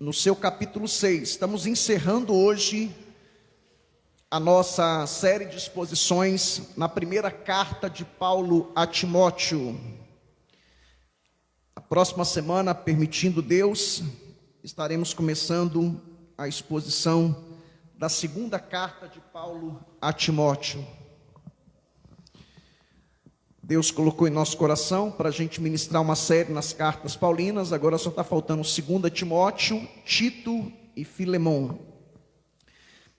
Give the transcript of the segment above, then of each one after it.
no seu capítulo 6. Estamos encerrando hoje a nossa série de exposições na primeira carta de Paulo a Timóteo. A próxima semana, permitindo Deus, estaremos começando a exposição da segunda carta de Paulo a Timóteo. Deus colocou em nosso coração para a gente ministrar uma série nas cartas paulinas. Agora só está faltando 2 Timóteo, Tito e Filemão.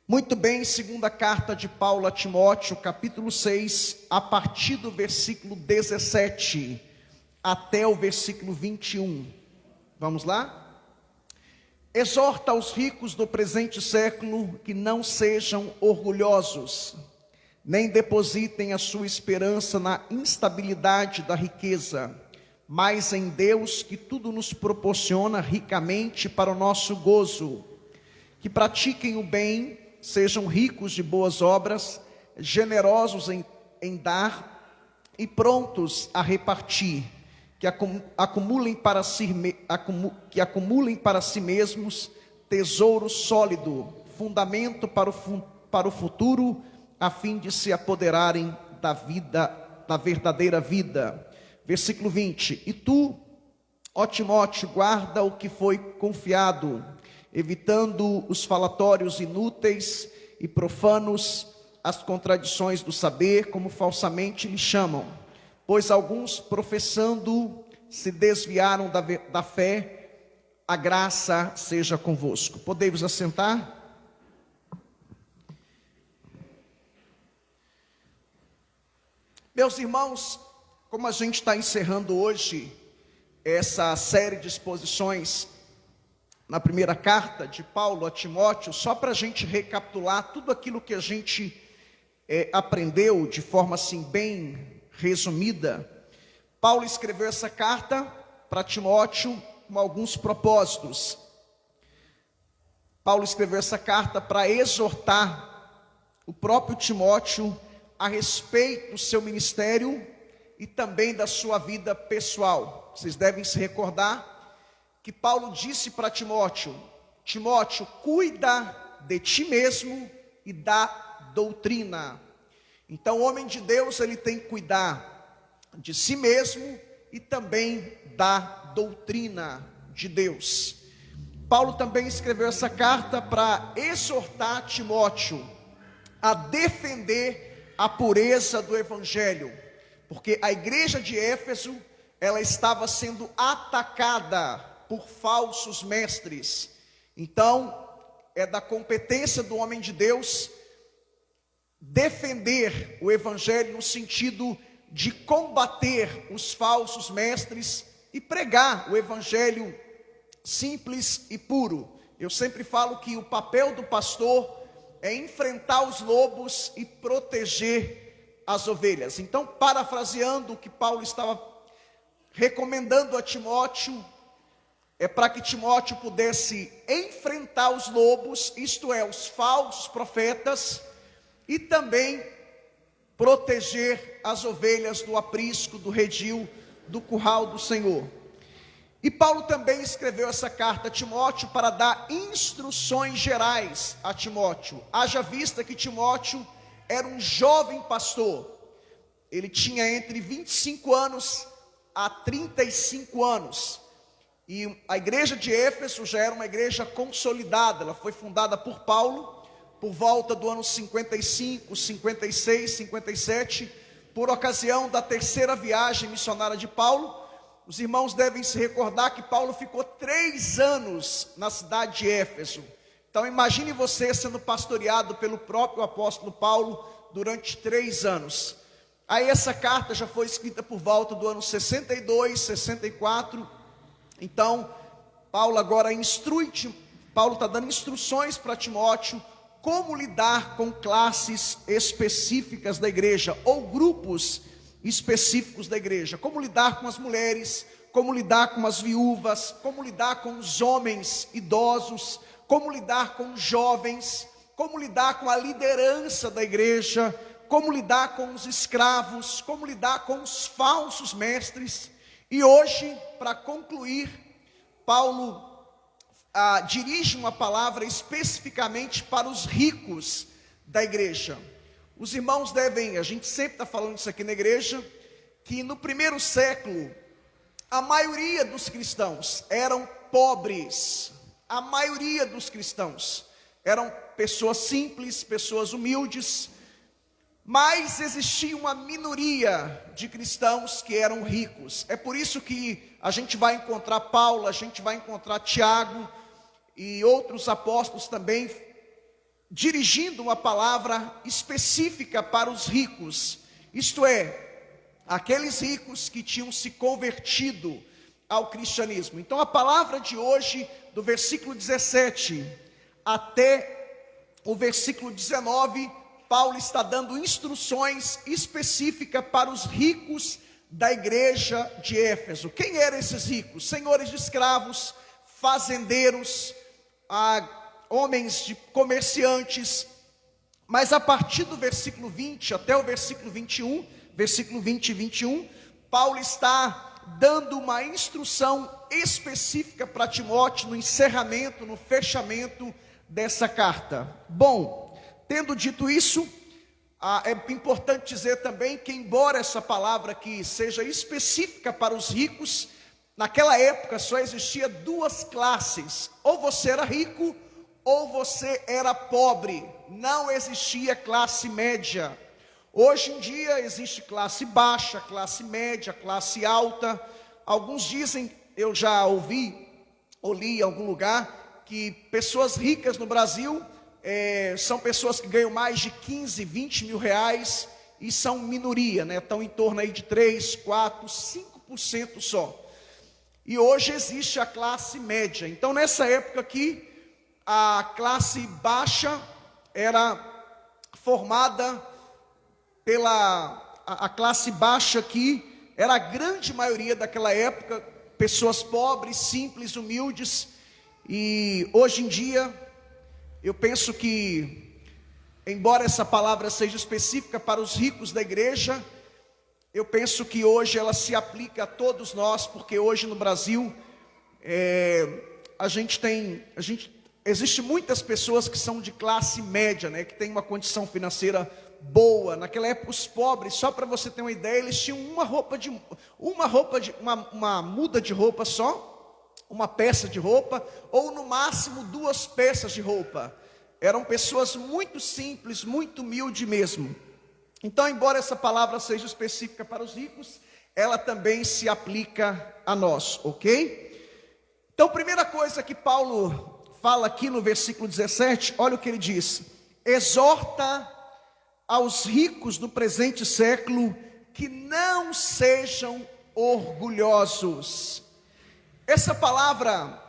Muito bem, segunda carta de Paulo a Timóteo, capítulo 6, a partir do versículo 17 até o versículo 21. Vamos lá? Exorta aos ricos do presente século que não sejam orgulhosos, nem depositem a sua esperança na instabilidade da riqueza, mas em Deus, que tudo nos proporciona ricamente para o nosso gozo. Que pratiquem o bem, sejam ricos de boas obras, generosos em dar e prontos a repartir, que acumulem para si mesmos tesouro sólido, fundamento para o futuro, a fim de se apoderarem da verdadeira vida. Versículo 20. E tu, ó Timóteo, guarda o que foi confiado, evitando os falatórios inúteis e profanos, as contradições do saber, como falsamente lhe chamam. Pois alguns, professando, se desviaram da fé. A graça seja convosco. Podemos assentar? Meus irmãos, como a gente está encerrando hoje essa série de exposições na primeira carta de Paulo a Timóteo, só para a gente recapitular tudo aquilo que a gente aprendeu de forma assim bem resumida, Paulo escreveu essa carta para Timóteo com alguns propósitos. Paulo escreveu essa carta para exortar o próprio Timóteo a respeito do seu ministério e também da sua vida pessoal. Vocês devem se recordar que Paulo disse para Timóteo: Timóteo, cuida de ti mesmo e da doutrina. Então o homem de Deus, ele tem que cuidar de si mesmo e também da doutrina de Deus. Paulo também escreveu essa carta para exortar Timóteo a defender a pureza do evangelho, porque a igreja de Éfeso, ela estava sendo atacada por falsos mestres. Então, é da competência do homem de Deus defender o evangelho no sentido de combater os falsos mestres e pregar o evangelho simples e puro. Eu sempre falo que o papel do pastor é enfrentar os lobos e proteger as ovelhas. Então, parafraseando o que Paulo estava recomendando a Timóteo, é para que Timóteo pudesse enfrentar os lobos, isto é, os falsos profetas, e também proteger as ovelhas do aprisco, do redil, do curral do Senhor. E Paulo também escreveu essa carta a Timóteo para dar instruções gerais a Timóteo. Haja vista que Timóteo era um jovem pastor. Ele tinha entre 25 anos a 35 anos. E a igreja de Éfeso já era uma igreja consolidada. Ela foi fundada por Paulo por volta do ano 55, 56, 57, por ocasião da terceira viagem missionária de Paulo. Os irmãos devem se recordar que Paulo ficou 3 anos na cidade de Éfeso. Então imagine você sendo pastoreado pelo próprio apóstolo Paulo durante 3 anos. Aí essa carta já foi escrita por volta do ano 62, 64. Então Paulo agora Paulo está dando instruções para Timóteo como lidar com classes específicas da igreja, ou grupos específicos da igreja, como lidar com as mulheres, como lidar com as viúvas, como lidar com os homens idosos, como lidar com os jovens, como lidar com a liderança da igreja, como lidar com os escravos, como lidar com os falsos mestres. E hoje, para concluir, Paulo dirige uma palavra especificamente para os ricos da igreja. Os irmãos devem, a gente sempre está falando isso aqui na igreja, que no primeiro século, a maioria dos cristãos eram pobres. A maioria dos cristãos eram pessoas simples, pessoas humildes, mas existia uma minoria de cristãos que eram ricos. É por isso que a gente vai encontrar Paulo, a gente vai encontrar Tiago e outros apóstolos também dirigindo uma palavra específica para os ricos, isto é, aqueles ricos que tinham se convertido ao cristianismo. Então a palavra de hoje, do versículo 17 até o versículo 19, Paulo está dando instruções específicas para os ricos da igreja de Éfeso. Quem eram esses ricos? Senhores de escravos, fazendeiros, homens de comerciantes. Mas a partir do versículo 20 até o versículo 21, versículo 20 e 21, Paulo está dando uma instrução específica para Timóteo no encerramento, no fechamento dessa carta. Bom, tendo dito isso, é importante dizer também que, embora essa palavra aqui seja específica para os ricos, naquela época só existia duas classes: ou você era rico ou você era pobre. Não existia classe média. Hoje em dia existe classe baixa, classe média, classe alta. Alguns dizem, eu já ouvi ou li em algum lugar, que pessoas ricas no Brasil são pessoas que ganham mais de 15, 20 mil reais e são minoria, né? Estão em torno aí de 3, 4, 5% só. E hoje existe a classe média. Então nessa época aqui, a classe baixa era formada a classe baixa aqui, era a grande maioria daquela época, pessoas pobres, simples, humildes. E hoje em dia, eu penso que, embora essa palavra seja específica para os ricos da igreja, eu penso que hoje ela se aplica a todos nós, porque hoje no Brasil, existe muitas pessoas que são de classe média, né, que têm uma condição financeira boa. Naquela época os pobres, só para você ter uma ideia, eles tinham uma muda de roupa só, uma peça de roupa, ou no máximo 2 peças de roupa. Eram pessoas muito simples, muito humildes mesmo. Então, embora essa palavra seja específica para os ricos, ela também se aplica a nós, ok? Então, primeira coisa que Paulo fala aqui no versículo 17, olha o que ele diz: exorta aos ricos do presente século que não sejam orgulhosos. Essa palavra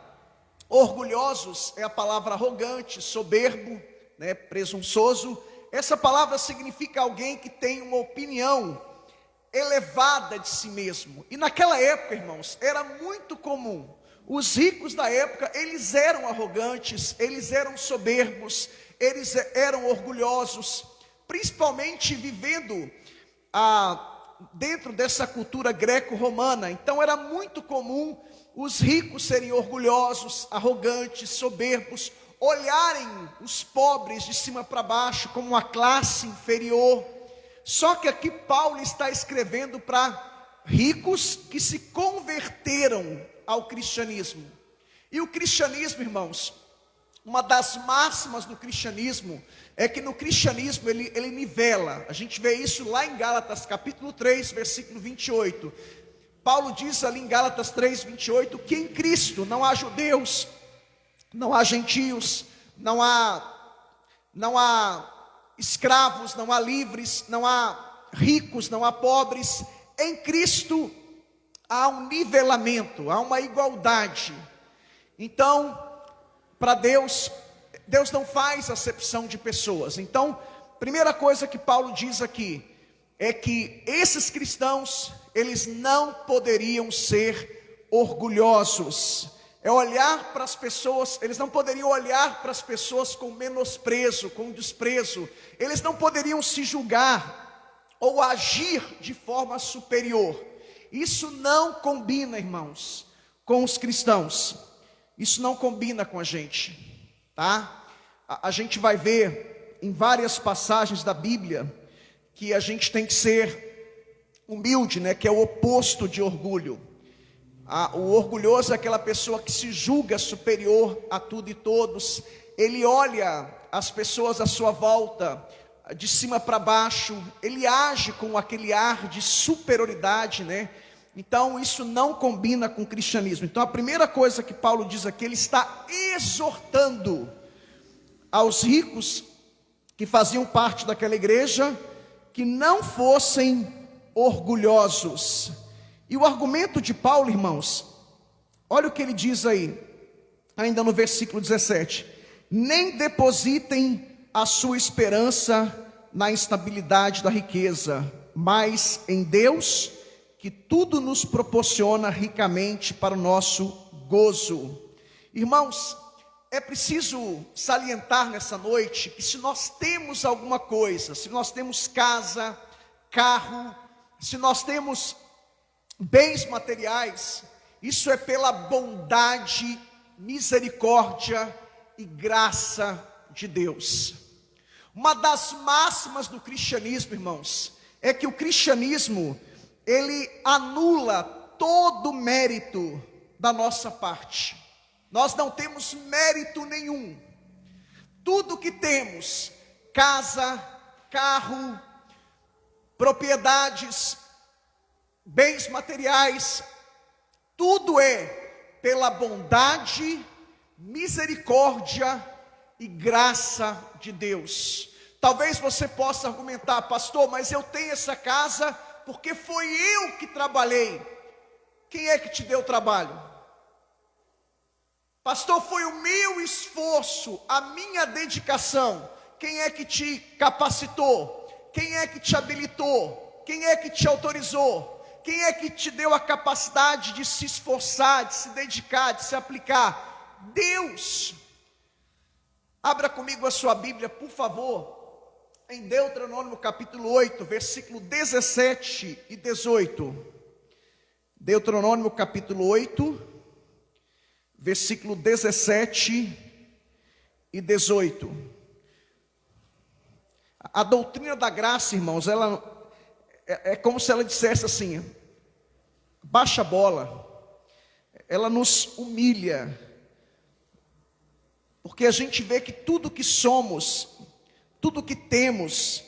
orgulhosos é a palavra arrogante, soberbo, né, presunçoso. Essa palavra significa alguém que tem uma opinião elevada de si mesmo. E naquela época, irmãos, era muito comum. Os ricos da época, eles eram arrogantes, eles eram soberbos, eles eram orgulhosos, principalmente vivendo dentro dessa cultura greco-romana. Então era muito comum os ricos serem orgulhosos, arrogantes, soberbos, olharem os pobres de cima para baixo como uma classe inferior. Só que aqui Paulo está escrevendo para ricos que se converteram ao cristianismo. E o cristianismo, irmãos, uma das máximas do cristianismo é que no cristianismo ele nivela. A gente vê isso lá em Gálatas capítulo 3, versículo 28. Paulo diz ali em Gálatas 3, 28, que em Cristo não há judeus, não há gentios, não há escravos, não há livres, não há ricos, não há pobres. Em Cristo há um nivelamento, há uma igualdade. Então, para Deus não faz acepção de pessoas. Então, primeira coisa que Paulo diz aqui é que esses cristãos, eles não poderiam ser orgulhosos. É olhar para as pessoas, eles não poderiam olhar para as pessoas com menosprezo, com desprezo. Eles não poderiam se julgar ou agir de forma superior. Isso não combina, irmãos, com os cristãos. Isso não combina com a gente, tá? A gente vai ver em várias passagens da Bíblia que a gente tem que ser humilde, né? Que é o oposto de orgulho. O orgulhoso é aquela pessoa que se julga superior a tudo e todos. Ele olha as pessoas à sua volta de cima para baixo, ele age com aquele ar de superioridade, né? Então isso não combina com o cristianismo. Então a primeira coisa que Paulo diz aqui, ele está exortando aos ricos que faziam parte daquela igreja que não fossem orgulhosos. E o argumento de Paulo, irmãos, olha o que ele diz aí, ainda no versículo 17: nem depositem a sua esperança na instabilidade da riqueza, mas em Deus, que tudo nos proporciona ricamente para o nosso gozo. Irmãos, é preciso salientar nessa noite que se nós temos alguma coisa, se nós temos casa, carro, se nós temos bens materiais, isso é pela bondade, misericórdia e graça de Deus. Uma das máximas do cristianismo, irmãos, é que o cristianismo, ele anula todo o mérito da nossa parte. Nós não temos mérito nenhum. Tudo que temos, casa, carro, propriedades, bens materiais, tudo é pela bondade, misericórdia e graça de Deus. Talvez você possa argumentar: pastor, mas eu tenho essa casa porque foi eu que trabalhei. Quem é que te deu trabalho? Pastor, foi o meu esforço, a minha dedicação. Quem é que te capacitou? Quem é que te habilitou? Quem é que te autorizou? Quem é que te deu a capacidade de se esforçar, de se dedicar, de se aplicar? Deus. Abra comigo a sua Bíblia, por favor, em Deuteronômio capítulo 8, versículo 17 e 18. Deuteronômio capítulo 8, versículo 17 e 18. A doutrina da graça, irmãos, ela é como se ela dissesse assim: baixa a bola. Ela nos humilha, porque a gente vê que tudo que somos, tudo que temos,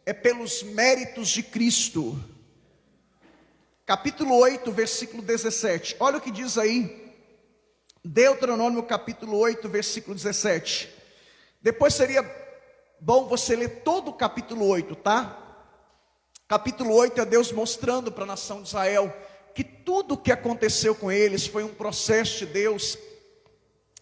é pelos méritos de Cristo. Capítulo 8, versículo 17. Olha o que diz aí, Deuteronômio capítulo 8, versículo 17. Depois seria bom você ler todo o capítulo 8, tá? Capítulo 8 é Deus mostrando para a nação de Israel que tudo o que aconteceu com eles foi um processo de Deus,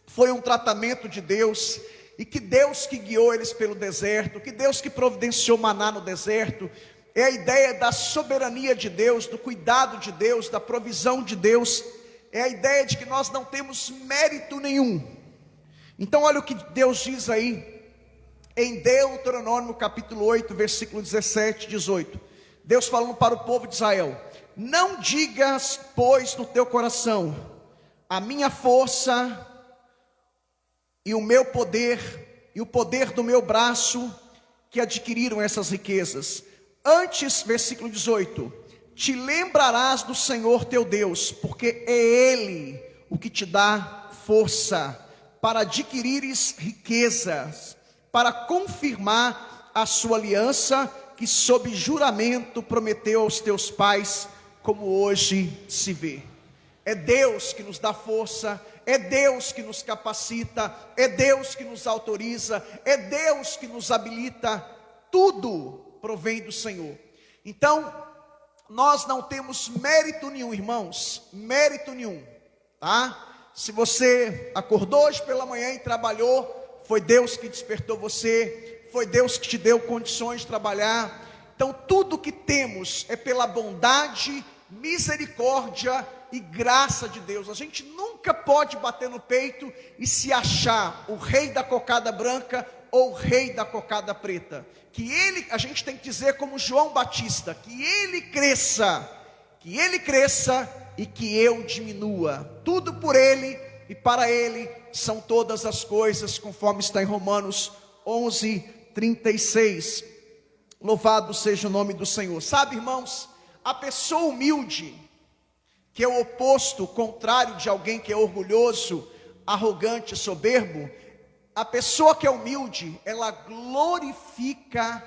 foi um tratamento de Deus, e que Deus que guiou eles pelo deserto, que Deus que providenciou maná no deserto. É a ideia da soberania de Deus, do cuidado de Deus, da provisão de Deus. É a ideia de que nós não temos mérito nenhum. Então olha o que Deus diz aí em Deuteronômio capítulo 8, versículo 17 e 18. Deus falando para o povo de Israel: não digas, pois, no teu coração: a minha força e o meu poder, e o poder do meu braço, que adquiriram essas riquezas. Antes, versículo 18: te lembrarás do Senhor teu Deus, porque é Ele o que te dá força para adquirires riquezas, para confirmar a sua aliança, que sob juramento prometeu aos teus pais, como hoje se vê. É Deus que nos dá força, é Deus que nos capacita, é Deus que nos autoriza, é Deus que nos habilita. Tudo provém do Senhor. Então, nós não temos mérito nenhum, irmãos, mérito nenhum, tá? Se você acordou hoje pela manhã e trabalhou, foi Deus que despertou você, foi Deus que te deu condições de trabalhar. Então tudo que temos é pela bondade, misericórdia e graça de Deus. A gente nunca pode bater no peito e se achar o rei da cocada branca ou o rei da cocada preta. Que ele, a gente tem que dizer como João Batista, que ele cresça e que eu diminua. Tudo por ele, e para Ele são todas as coisas, conforme está em Romanos 11:36. Louvado seja o nome do Senhor. Sabe, irmãos, a pessoa humilde, que é o oposto, o contrário de alguém que é orgulhoso, arrogante, soberbo, a pessoa que é humilde, ela glorifica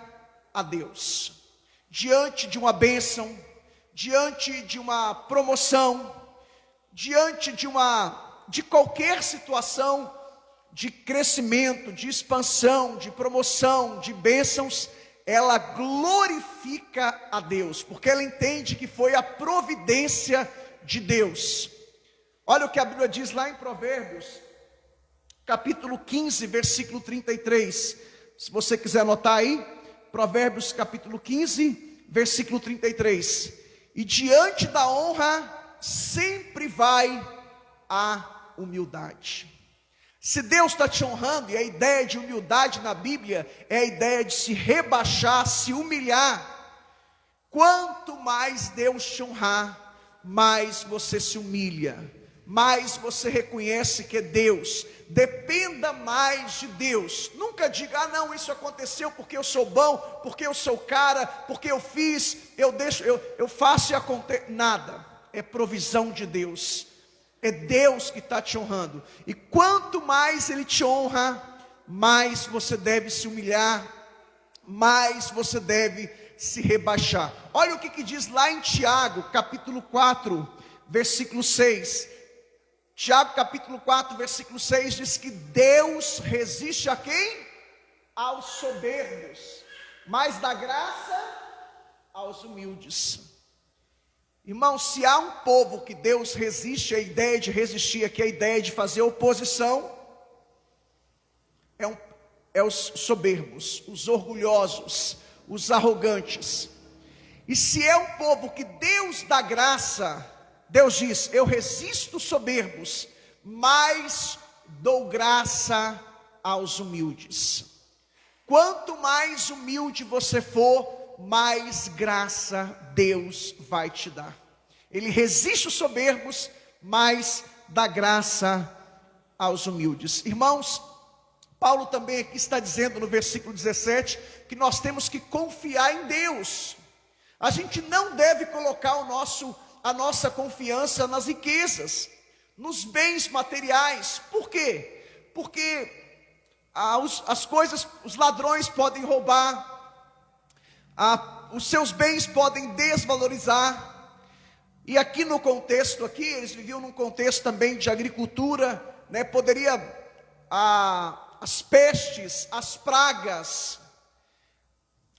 a Deus. Diante de uma bênção, diante de uma promoção, diante de qualquer situação de crescimento, de expansão, de promoção, de bênçãos, ela glorifica a Deus, porque ela entende que foi a providência de Deus. Olha o que a Bíblia diz lá em Provérbios, capítulo 15, versículo 33. Se você quiser anotar aí, Provérbios capítulo 15, versículo 33. E diante da honra sempre vai a humildade. Se Deus está te honrando, e a ideia de humildade na Bíblia é a ideia de se rebaixar, se humilhar. Quanto mais Deus te honrar, mais você se humilha, mais você reconhece que é Deus. Dependa mais de Deus. Nunca diga, não, isso aconteceu porque eu sou bom, porque eu sou cara, porque eu fiz, eu faço e acontece. Nada, é provisão de Deus. É Deus que está te honrando. E quanto mais Ele te honra, mais você deve se humilhar, mais você deve se rebaixar. Olha o que diz lá em Tiago, capítulo 4, versículo 6. Tiago, capítulo 4, versículo 6, diz que Deus resiste a quem? Aos soberbos, mas dá graça aos humildes. Irmãos, se há um povo que Deus resiste, a ideia de resistir aqui, a ideia de fazer oposição, é os soberbos, os orgulhosos, os arrogantes. E se é um povo que Deus dá graça, Deus diz, eu resisto os soberbos, mas dou graça aos humildes. Quanto mais humilde você for, mais graça Deus vai te dar. Ele resiste os soberbos, mas dá graça aos humildes. Irmãos, Paulo também aqui está dizendo no versículo 17, que nós temos que confiar em Deus. A gente não deve colocar a nossa confiança nas riquezas, nos bens materiais. Por quê? Porque as coisas, os ladrões podem roubar, os seus bens podem desvalorizar. E aqui no contexto, eles viviam num contexto também de agricultura, né? As pestes, as pragas.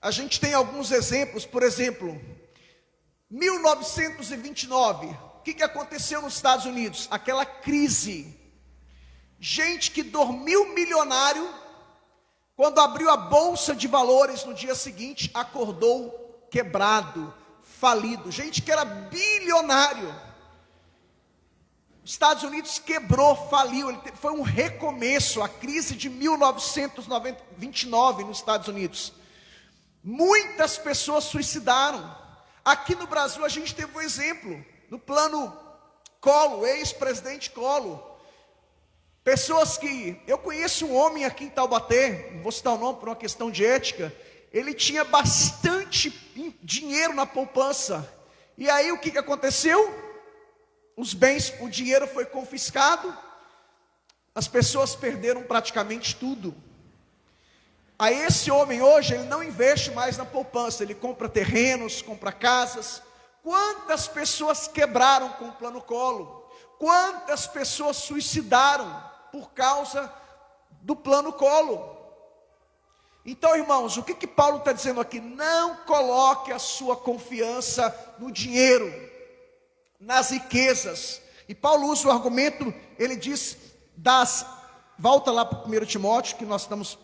A gente tem alguns exemplos, por exemplo, 1929, o que aconteceu nos Estados Unidos? Aquela crise. Gente que dormiu milionário, quando abriu a bolsa de valores no dia seguinte, acordou quebrado, falido. Gente que era bilionário. Os Estados Unidos quebrou, faliu. Foi um recomeço, a crise de 1929 nos Estados Unidos. Muitas pessoas suicidaram. Aqui no Brasil a gente teve um exemplo, no plano Collor, ex-presidente Collor. Pessoas que, eu conheço um homem aqui em Taubaté, não vou citar o nome por uma questão de ética, ele tinha bastante dinheiro na poupança, e aí o que aconteceu? O dinheiro foi confiscado, as pessoas perderam praticamente tudo. Aí esse homem hoje, ele não investe mais na poupança, ele compra terrenos, compra casas. Quantas pessoas quebraram com o plano Collor? Quantas pessoas suicidaram por causa do plano Collor? Então, irmãos, o que Paulo está dizendo aqui? Não coloque a sua confiança no dinheiro, nas riquezas. E Paulo usa o argumento, ele diz, volta lá para 1 Timóteo, que nós estamos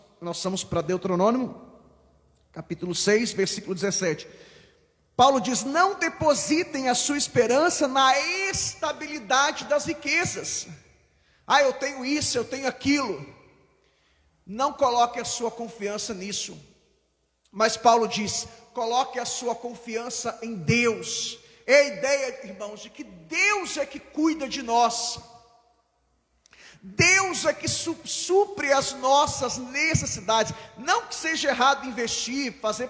para Deuteronômio, capítulo 6, versículo 17. Paulo diz, não depositem a sua esperança na estabilidade das riquezas. Eu tenho isso, eu tenho aquilo. Não coloque a sua confiança nisso. Mas Paulo diz, coloque a sua confiança em Deus. É a ideia, irmãos, de que Deus é que cuida de nós. Deus é que supre as nossas necessidades. Não que seja errado investir, fazer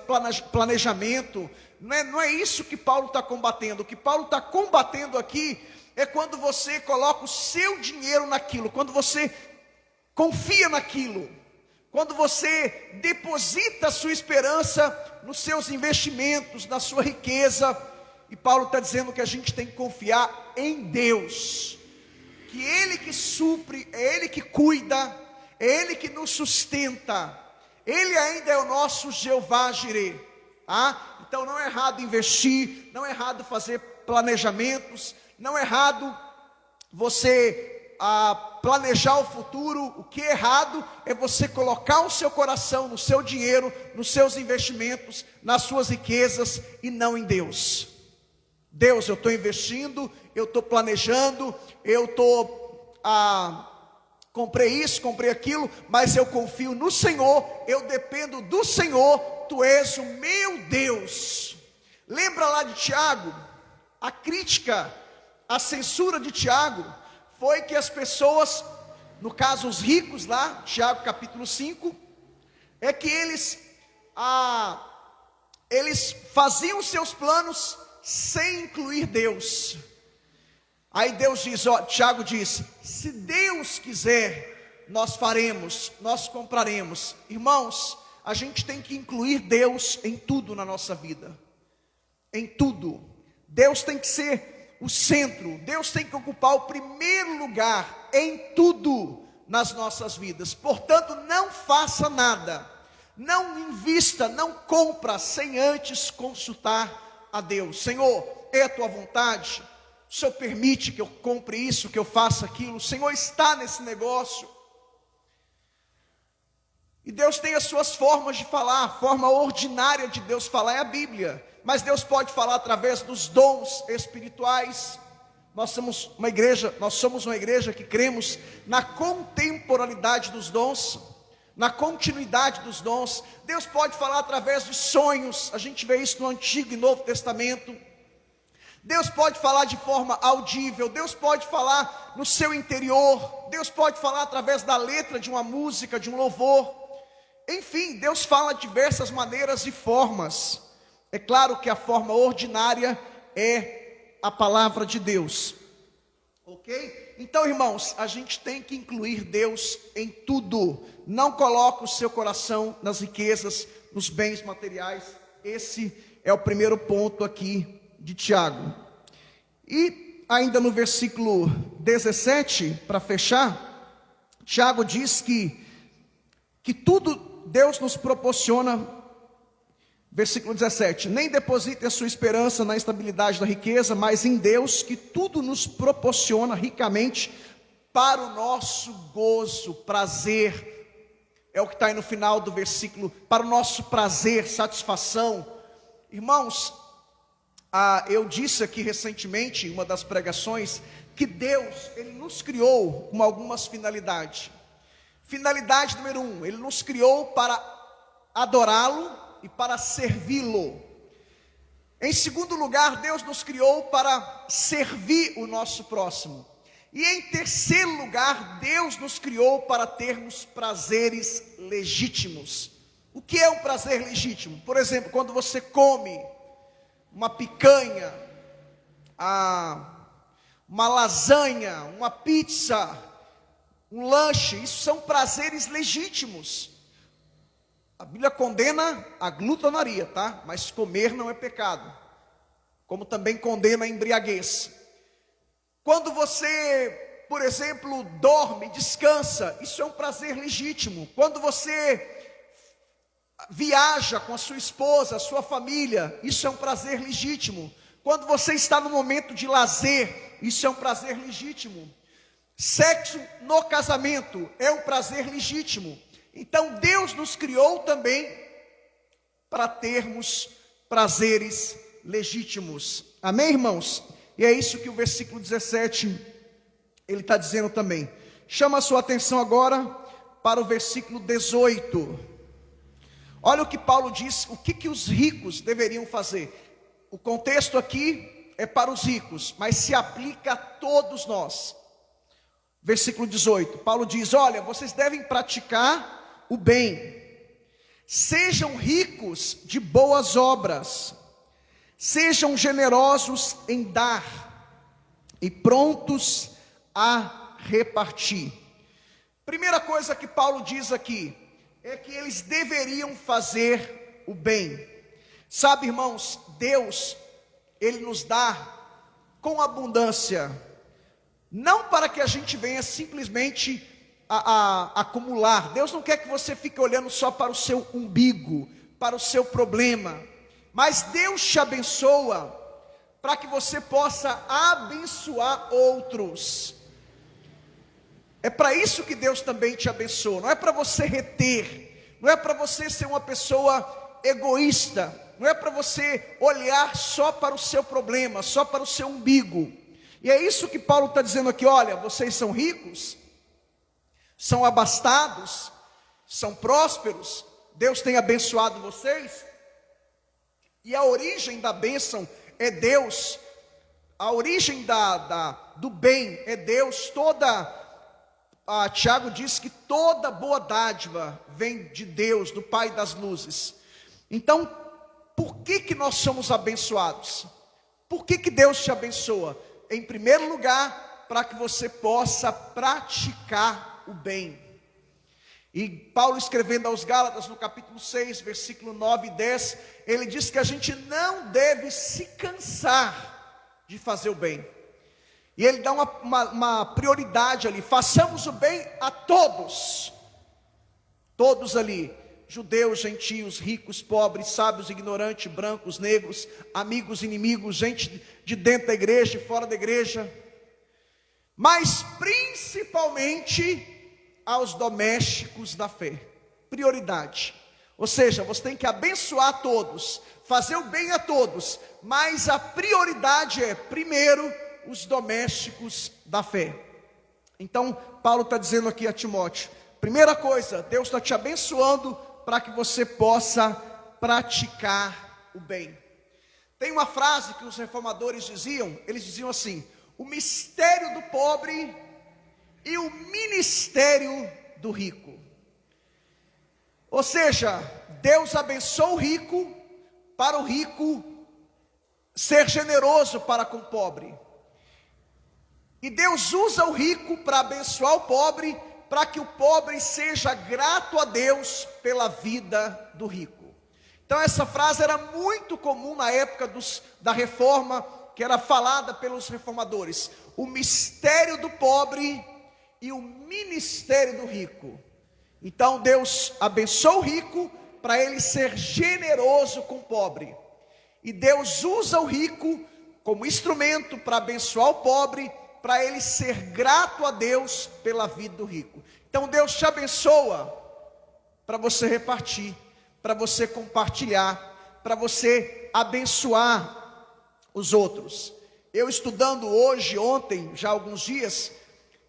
planejamento. Não é isso que Paulo está combatendo. O que Paulo está combatendo aqui é quando você coloca o seu dinheiro naquilo, quando você confia naquilo, quando você deposita a sua esperança nos seus investimentos, na sua riqueza. E Paulo está dizendo que a gente tem que confiar em Deus, que Ele que supre, é Ele que cuida, é Ele que nos sustenta, Ele ainda é o nosso Jeová Jireh. Então não é errado investir, não é errado fazer planejamentos, não é errado você planejar o futuro. O que é errado é você colocar o seu coração no seu dinheiro, nos seus investimentos, nas suas riquezas e não em Deus. Deus, eu estou investindo, eu estou planejando, eu comprei isso, comprei aquilo, mas eu confio no Senhor, eu dependo do Senhor, Tu és o meu Deus. Lembra lá de Tiago? A crítica, a censura de Tiago foi que as pessoas, no caso os ricos lá, Tiago capítulo 5, é que eles faziam seus planos sem incluir Deus. Aí Deus diz, Tiago diz, se Deus quiser, nós faremos, nós compraremos. Irmãos, a gente tem que incluir Deus em tudo na nossa vida, em tudo. Deus tem que ser o centro, Deus tem que ocupar o primeiro lugar em tudo nas nossas vidas. Portanto, não faça nada, não invista, não compra sem antes consultar a Deus. Senhor, é a tua vontade? O Senhor permite que eu compre isso, que eu faça aquilo? O Senhor está nesse negócio? E Deus tem as suas formas de falar. A forma ordinária de Deus falar é a Bíblia, mas Deus pode falar através dos dons espirituais. Nós somos uma igreja que cremos na contemporaneidade dos dons, na continuidade dos dons. Deus pode falar através de sonhos. A gente vê isso no Antigo e Novo Testamento. Deus pode falar de forma audível. Deus pode falar no seu interior. Deus pode falar através da letra de uma música, de um louvor. Enfim, Deus fala de diversas maneiras e formas. É claro que a forma ordinária é a palavra de Deus. Ok? Então, irmãos, a gente tem que incluir Deus em tudo. Não coloque o seu coração nas riquezas, nos bens materiais. Esse é o primeiro ponto aqui de Tiago. E ainda no versículo 17, para fechar, Tiago diz que tudo Deus nos proporciona. Versículo 17, nem deposite a sua esperança na estabilidade da riqueza, mas em Deus, que tudo nos proporciona ricamente para o nosso gozo, prazer. É o que está aí no final do versículo, para o nosso prazer, satisfação. Irmãos, eu disse aqui recentemente, em uma das pregações, que Deus, Ele nos criou com algumas finalidades. Finalidade número 1, Ele nos criou para adorá-lo e para servi-lo. Em segundo lugar, Deus nos criou para servir o nosso próximo. E em terceiro lugar, Deus nos criou para termos prazeres legítimos. O que é um prazer legítimo? Por exemplo, quando você come uma picanha, uma lasanha, uma pizza, um lanche, isso são prazeres legítimos. A Bíblia condena a glutonaria, tá? Mas comer não é pecado. Como também condena a embriaguez. Quando você, por exemplo, dorme, descansa, isso é um prazer legítimo. Quando você viaja com a sua esposa, a sua família, isso é um prazer legítimo. Quando você está no momento de lazer, isso é um prazer legítimo. Sexo no casamento é um prazer legítimo. Então Deus nos criou também para termos prazeres legítimos. Amém, irmãos? E é isso que o versículo 17, ele está dizendo também. Chama a sua atenção agora para o versículo 18. Olha o que Paulo diz, o que os ricos deveriam fazer. O contexto aqui é para os ricos, mas se aplica a todos nós. Versículo 18, Paulo diz: olha, vocês devem praticar o bem, sejam ricos de boas obras, sejam generosos em dar e prontos a repartir. Primeira coisa que Paulo diz aqui é que eles deveriam fazer o bem. Sabe, irmãos, Deus, Ele nos dá com abundância, não para que a gente venha simplesmente a acumular. Deus não quer que você fique olhando só para o seu umbigo, para o seu problema, mas Deus te abençoa para que você possa abençoar outros. É para isso que Deus também te abençoa, não é para você reter, não é para você ser uma pessoa egoísta, não é para você olhar só para o seu problema, só para o seu umbigo. E é isso que Paulo está dizendo aqui: olha, vocês são ricos, são abastados, são prósperos, Deus tem abençoado vocês, e a origem da bênção é Deus, a origem do bem é Deus. Tiago diz que toda boa dádiva vem de Deus, do Pai das luzes. Então, por que nós somos abençoados? Por que Deus te abençoa? Em primeiro lugar, para que você possa praticar o bem. E Paulo, escrevendo aos Gálatas, no capítulo 6, versículo 9 e 10, ele diz que a gente não deve se cansar de fazer o bem. E ele dá uma prioridade ali: façamos o bem a todos. Todos ali, judeus, gentios, ricos, pobres, sábios, ignorantes, brancos, negros, amigos, inimigos, gente de dentro da igreja, de fora da igreja, mas principalmente aos domésticos da fé. Prioridade. Ou seja, você tem que abençoar todos, fazer o bem a todos, mas a prioridade é, primeiro, os domésticos da fé. Então, Paulo está dizendo aqui a Timóteo: primeira coisa, Deus está te abençoando para que você possa praticar o bem. Tem uma frase que os reformadores diziam, eles diziam assim: o mistério do pobre e o ministério do rico. Ou seja, Deus abençoa o rico, para o rico ser generoso para com o pobre. E Deus usa o rico para abençoar o pobre, para que o pobre seja grato a Deus pela vida do rico. Então essa frase era muito comum na época da reforma, que era falada pelos reformadores: o mistério do pobre e o ministério do rico. Então Deus abençoa o rico para ele ser generoso com o pobre, e Deus usa o rico como instrumento para abençoar o pobre, para ele ser grato a Deus pela vida do rico. Então Deus te abençoa para você repartir, para você compartilhar, para você abençoar os outros. Eu estudando hoje, ontem, já há alguns dias,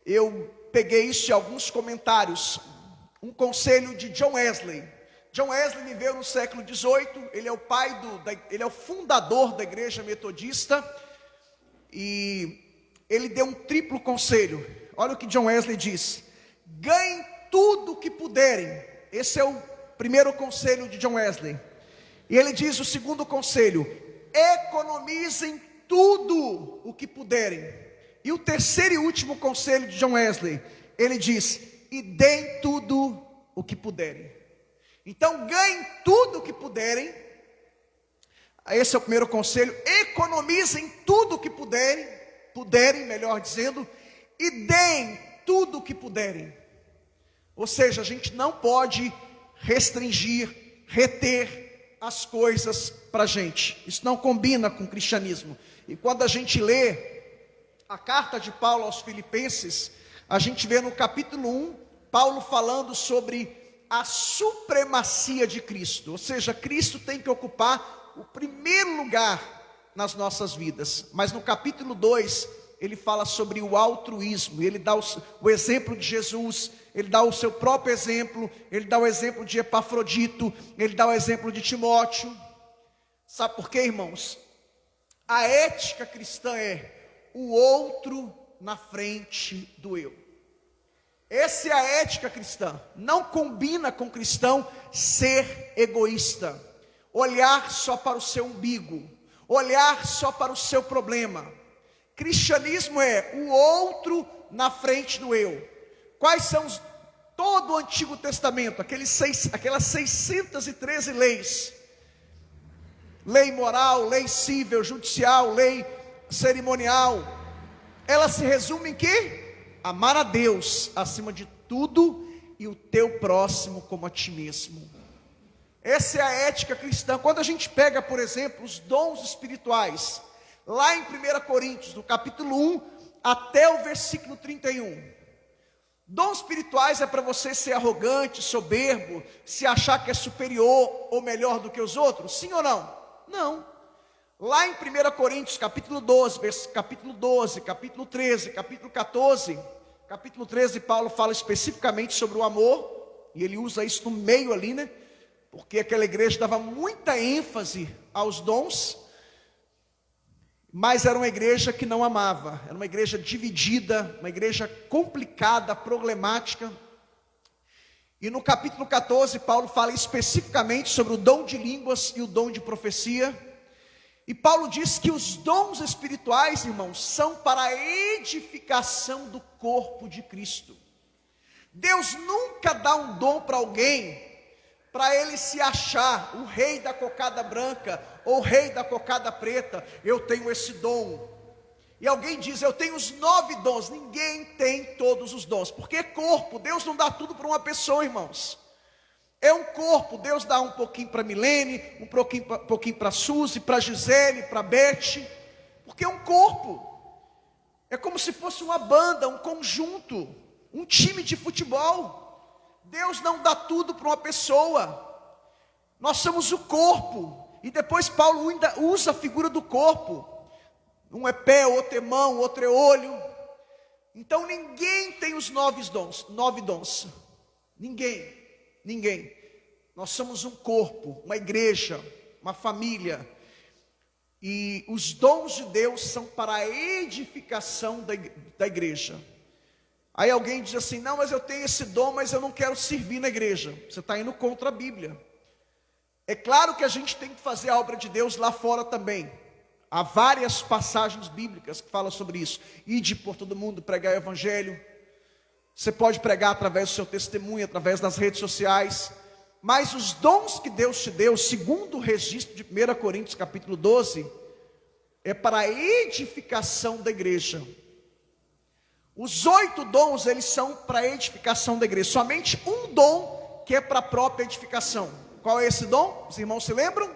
eu peguei isso de alguns comentários, um conselho de John Wesley. John Wesley viveu no século XVIII, ele é o ele é o fundador da igreja metodista, e ele deu um triplo conselho. Olha o que John Wesley diz: ganhem tudo o que puderem. Esse é o primeiro conselho de John Wesley. E ele diz o segundo conselho: economizem tudo o que puderem. E o terceiro e último conselho de John Wesley, ele diz: e deem tudo o que puderem. Então ganhem tudo o que puderem. Esse é o primeiro conselho: economizem tudo o que puderem, melhor dizendo, e deem tudo o que puderem. Ou seja, a gente não pode restringir, reter as coisas para a gente. Isso não combina com o cristianismo. E quando a gente lê a carta de Paulo aos Filipenses, a gente vê no capítulo 1, Paulo falando sobre a supremacia de Cristo. Ou seja, Cristo tem que ocupar o primeiro lugar nas nossas vidas. Mas no capítulo 2, ele fala sobre o altruísmo. Ele dá o exemplo de Jesus, ele dá o seu próprio exemplo, ele dá o exemplo de Epafrodito, ele dá o exemplo de Timóteo. Sabe por quê, irmãos? A ética cristã é o outro na frente do eu. Essa é a ética cristã. Não combina com o cristão ser egoísta, olhar só para o seu umbigo, olhar só para o seu problema. Cristianismo é o outro na frente do eu. Quais são todo o Antigo Testamento, aquelas 613 leis? Lei moral, lei civil, judicial, lei cerimonial. Elas se resumem em quê? Amar a Deus acima de tudo e o teu próximo como a ti mesmo. Essa é a ética cristã. Quando a gente pega, por exemplo, os dons espirituais, lá em 1 Coríntios, no capítulo 1, até o versículo 31. Dons espirituais é para você ser arrogante, soberbo, se achar que é superior ou melhor do que os outros? Sim ou não? Não. Lá em 1 Coríntios, capítulo 12, capítulo 13, capítulo 14, capítulo 13, Paulo fala especificamente sobre o amor, e ele usa isso no meio ali, né? Porque aquela igreja dava muita ênfase aos dons, mas era uma igreja que não amava, era uma igreja dividida, uma igreja complicada, problemática. E no capítulo 14, Paulo fala especificamente sobre o dom de línguas e o dom de profecia. E Paulo diz que os dons espirituais, irmãos, são para a edificação do corpo de Cristo. Deus nunca dá um dom para alguém, para ele se achar o rei da cocada branca, ou o rei da cocada preta. Eu tenho esse dom. E alguém diz, eu tenho os 9 dons. Ninguém tem todos os dons, porque é corpo. Deus não dá tudo para uma pessoa, irmãos. É um corpo. Deus dá um pouquinho para Milene, um pouquinho para Suzy, para Gisele, para Beth, porque é um corpo. É como se fosse uma banda, um conjunto, um time de futebol. Deus não dá tudo para uma pessoa. Nós somos o corpo. E depois Paulo ainda usa a figura do corpo. Um é pé, outro é mão, outro é olho. Então ninguém tem os 9 dons. Ninguém. Nós somos um corpo, uma igreja, uma família. E os dons de Deus são para a edificação da igreja. Aí alguém diz assim, não, mas eu tenho esse dom, mas eu não quero servir na igreja. Você está indo contra a Bíblia. É claro que a gente tem que fazer a obra de Deus lá fora também. Há várias passagens bíblicas que falam sobre isso. Ide por todo mundo, pregar o evangelho. Você pode pregar através do seu testemunho, através das redes sociais. Mas os dons que Deus te deu, segundo o registro de 1 Coríntios capítulo 12, é para a edificação da igreja. Os 8 dons, eles são para a edificação da igreja. Somente um dom que é para a própria edificação. Qual é esse dom? Os irmãos se lembram?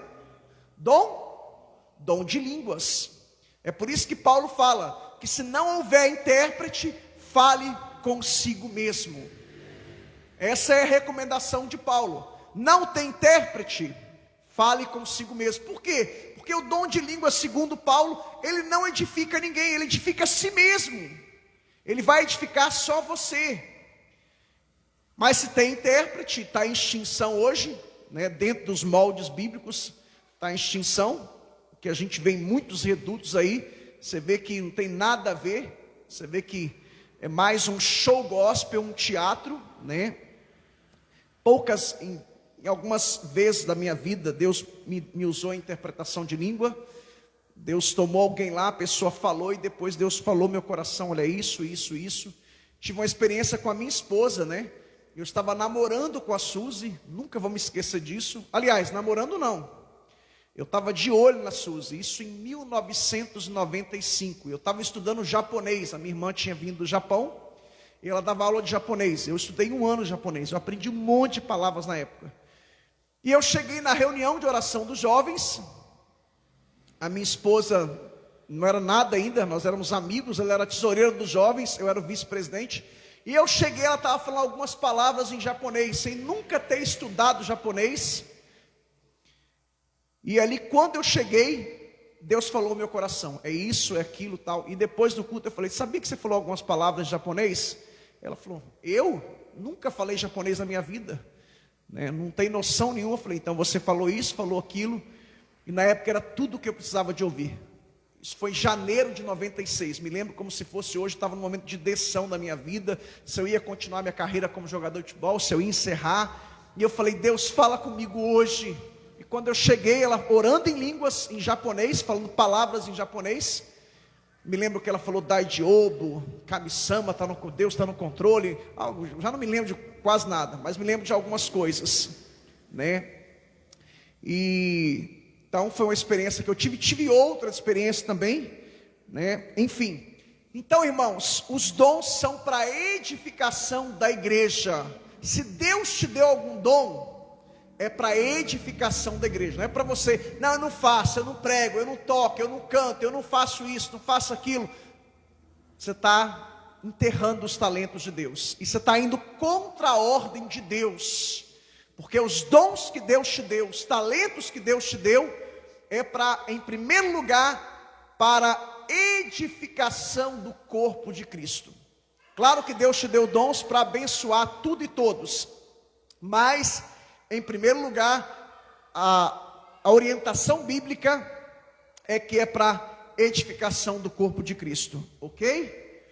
Dom de línguas. É por isso que Paulo fala que se não houver intérprete, fale consigo mesmo. Essa é a recomendação de Paulo. Não tem intérprete, fale consigo mesmo. Por quê? Porque o dom de língua, segundo Paulo, ele não edifica ninguém, ele edifica a si mesmo. Ele vai edificar só você. Mas se tem intérprete, está em extinção hoje, né, dentro dos moldes bíblicos, está em extinção, que a gente vê em muitos redutos aí, você vê que não tem nada a ver, você vê que é mais um show gospel, um teatro, né? Em algumas vezes da minha vida, Deus me usou a interpretação de língua. Deus tomou alguém lá, a pessoa falou e depois Deus falou no meu coração, olha isso. Tive uma experiência com a minha esposa, né? Eu estava namorando com a Suzy, nunca vou me esquecer disso. Aliás, namorando não. Eu estava de olho na Suzy, isso em 1995. Eu estava estudando japonês, a minha irmã tinha vindo do Japão, e ela dava aula de japonês. Eu estudei 1 ano japonês, eu aprendi um monte de palavras na época. E eu cheguei na reunião de oração dos jovens. A minha esposa não era nada ainda, nós éramos amigos, ela era tesoureira dos jovens, eu era o vice-presidente. E eu cheguei, ela estava falando algumas palavras em japonês, sem nunca ter estudado japonês. E ali quando eu cheguei, Deus falou no meu coração, é isso, é aquilo, tal. E depois do culto eu falei, sabia que você falou algumas palavras em japonês? Ela falou, eu nunca falei japonês na minha vida, né? Não tem noção nenhuma. Eu falei, então você falou isso, falou aquilo. E na época era tudo o que eu precisava de ouvir. Isso foi em janeiro de 96, me lembro como se fosse hoje, estava no momento de decisão da minha vida, se eu ia continuar minha carreira como jogador de futebol, se eu ia encerrar, e eu falei, Deus, fala comigo hoje. E quando eu cheguei, ela orando em línguas, em japonês, falando palavras em japonês, me lembro que ela falou, Daijoubu, Kami-sama, Deus está no controle, já não me lembro de quase nada, mas me lembro de algumas coisas, né? E então foi uma experiência que eu tive outra experiência também, né? Enfim. Então, irmãos, os dons são para edificação da igreja. Se Deus te deu algum dom, é para edificação da igreja. Não é para você, não, eu não faço, eu não prego, eu não toco, eu não canto, eu não faço isso, não faço aquilo. Você está enterrando os talentos de Deus. E você está indo contra a ordem de Deus. Porque os dons que Deus te deu, os talentos que Deus te deu, é para, em primeiro lugar, para edificação do corpo de Cristo. Claro que Deus te deu dons para abençoar tudo e todos, mas, em primeiro lugar, a orientação bíblica é que é para edificação do corpo de Cristo, ok?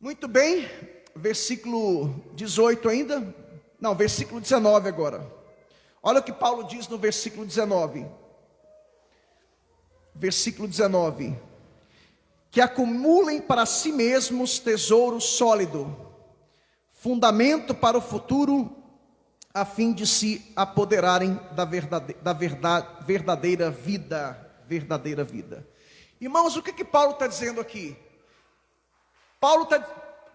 Muito bem, versículo 18 ainda, não, versículo 19 agora. Olha o que Paulo diz no versículo 19. Versículo 19: que acumulem para si mesmos tesouro sólido, fundamento para o futuro, a fim de se apoderarem da verdadeira vida. Irmãos, o que Paulo está dizendo aqui? Paulo está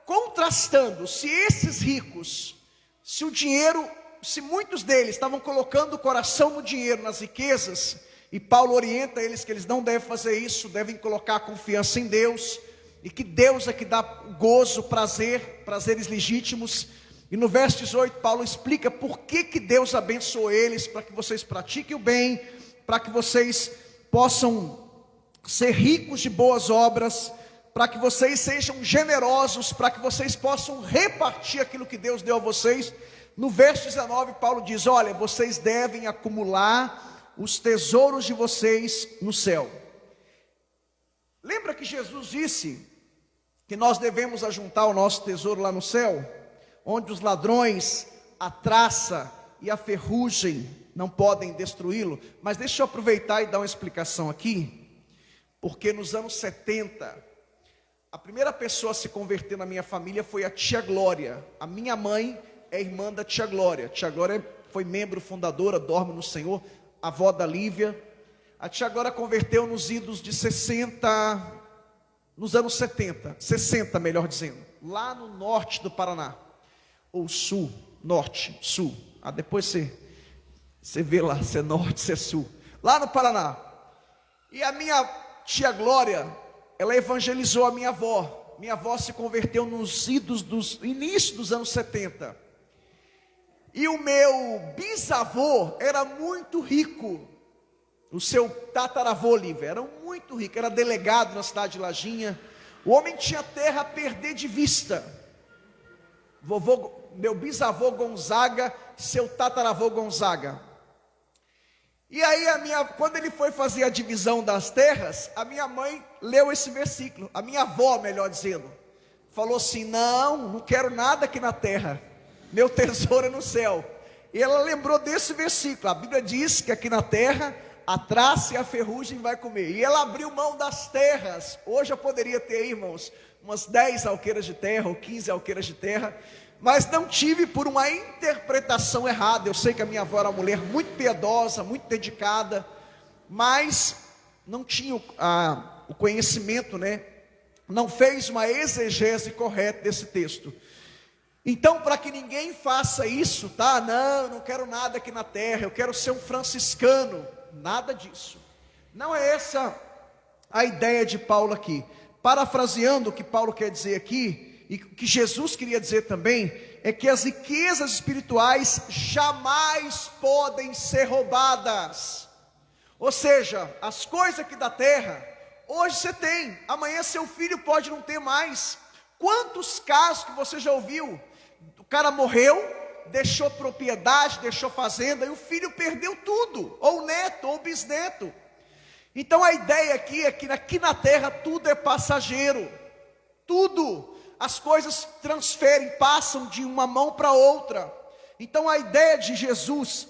contrastando, se esses ricos, se o dinheiro, se muitos deles estavam colocando o coração no dinheiro, nas riquezas, e Paulo orienta eles que eles não devem fazer isso, devem colocar a confiança em Deus, e que Deus é que dá gozo, prazeres legítimos. E no verso 18 Paulo explica por que Deus abençoou eles, para que vocês pratiquem o bem, para que vocês possam ser ricos de boas obras, para que vocês sejam generosos, para que vocês possam repartir aquilo que Deus deu a vocês. No verso 19 Paulo diz, olha, vocês devem acumular os tesouros de vocês no céu. Lembra que Jesus disse que nós devemos ajuntar o nosso tesouro lá no céu, onde os ladrões, a traça e a ferrugem não podem destruí-lo? Mas deixa eu aproveitar e dar uma explicação aqui, porque nos anos 70, a primeira pessoa a se converter na minha família foi a tia Glória. A minha mãe é irmã da tia Glória. A tia Glória foi membro fundadora, dorme no Senhor, a avó da Lívia. A tia Glória converteu nos idos de 60, nos anos 70, 60 melhor dizendo, lá no norte do Paraná, ou sul, norte, sul, depois você vê lá, se é norte, se é sul, lá no Paraná. E a minha tia Glória, ela evangelizou a minha avó se converteu nos idos dos início dos anos 70, e o meu bisavô era muito rico, o seu tataravô, Lívia, era muito rico, era delegado na cidade de Lajinha. O homem tinha terra a perder de vista. Meu bisavô Gonzaga, seu tataravô Gonzaga. E aí quando ele foi fazer a divisão das terras, a minha mãe leu esse versículo, a minha avó, melhor dizendo, falou assim, não quero nada aqui na terra, meu tesouro é no céu. E ela lembrou desse versículo, a Bíblia diz que aqui na terra a traça e a ferrugem vai comer. E ela abriu mão das terras. Hoje eu poderia ter, irmãos, umas 10 alqueiras de terra, ou 15 alqueiras de terra, mas não tive por uma interpretação errada. Eu sei que a minha avó era uma mulher muito piedosa, muito dedicada, mas não tinha o conhecimento, né? Não fez uma exegese correta desse texto. Então, para que ninguém faça isso, tá? Não quero nada aqui na terra, eu quero ser um franciscano. Nada disso. Não é essa a ideia de Paulo aqui. Parafraseando o que Paulo quer dizer aqui, e o que Jesus queria dizer também, é que as riquezas espirituais jamais podem ser roubadas. Ou seja, as coisas aqui da terra, hoje você tem, amanhã seu filho pode não ter mais. Quantos casos que você já ouviu? O cara morreu, deixou propriedade, deixou fazenda, e o filho perdeu tudo, ou o neto, ou o bisneto. Então a ideia aqui é que aqui na terra tudo é passageiro, tudo, as coisas transferem, passam de uma mão para outra. Então a ideia de Jesus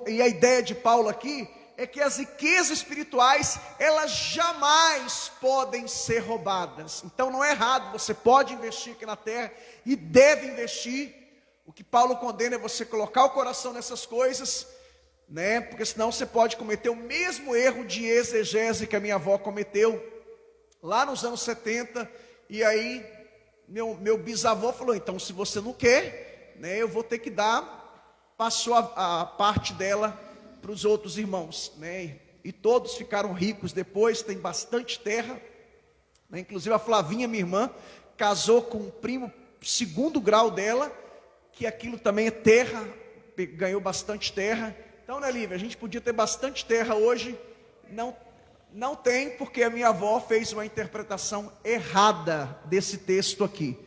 e a ideia de Paulo aqui é que as riquezas espirituais, elas jamais podem ser roubadas. Então não é errado, você pode investir aqui na terra e deve investir. O que Paulo condena é você colocar o coração nessas coisas, né? Porque senão você pode cometer o mesmo erro de exegese que a minha avó cometeu lá nos anos 70. E aí meu bisavô falou: então se você não quer, né, eu vou ter que dar. Passou a parte dela para os outros irmãos, né? E todos ficaram ricos depois, tem bastante terra, né? Inclusive a Flavinha, minha irmã, casou com um primo segundo grau dela, que aquilo também é terra, ganhou bastante terra. Então, né, Lívia, a gente podia ter bastante terra hoje, não tem, porque a minha avó fez uma interpretação errada desse texto aqui.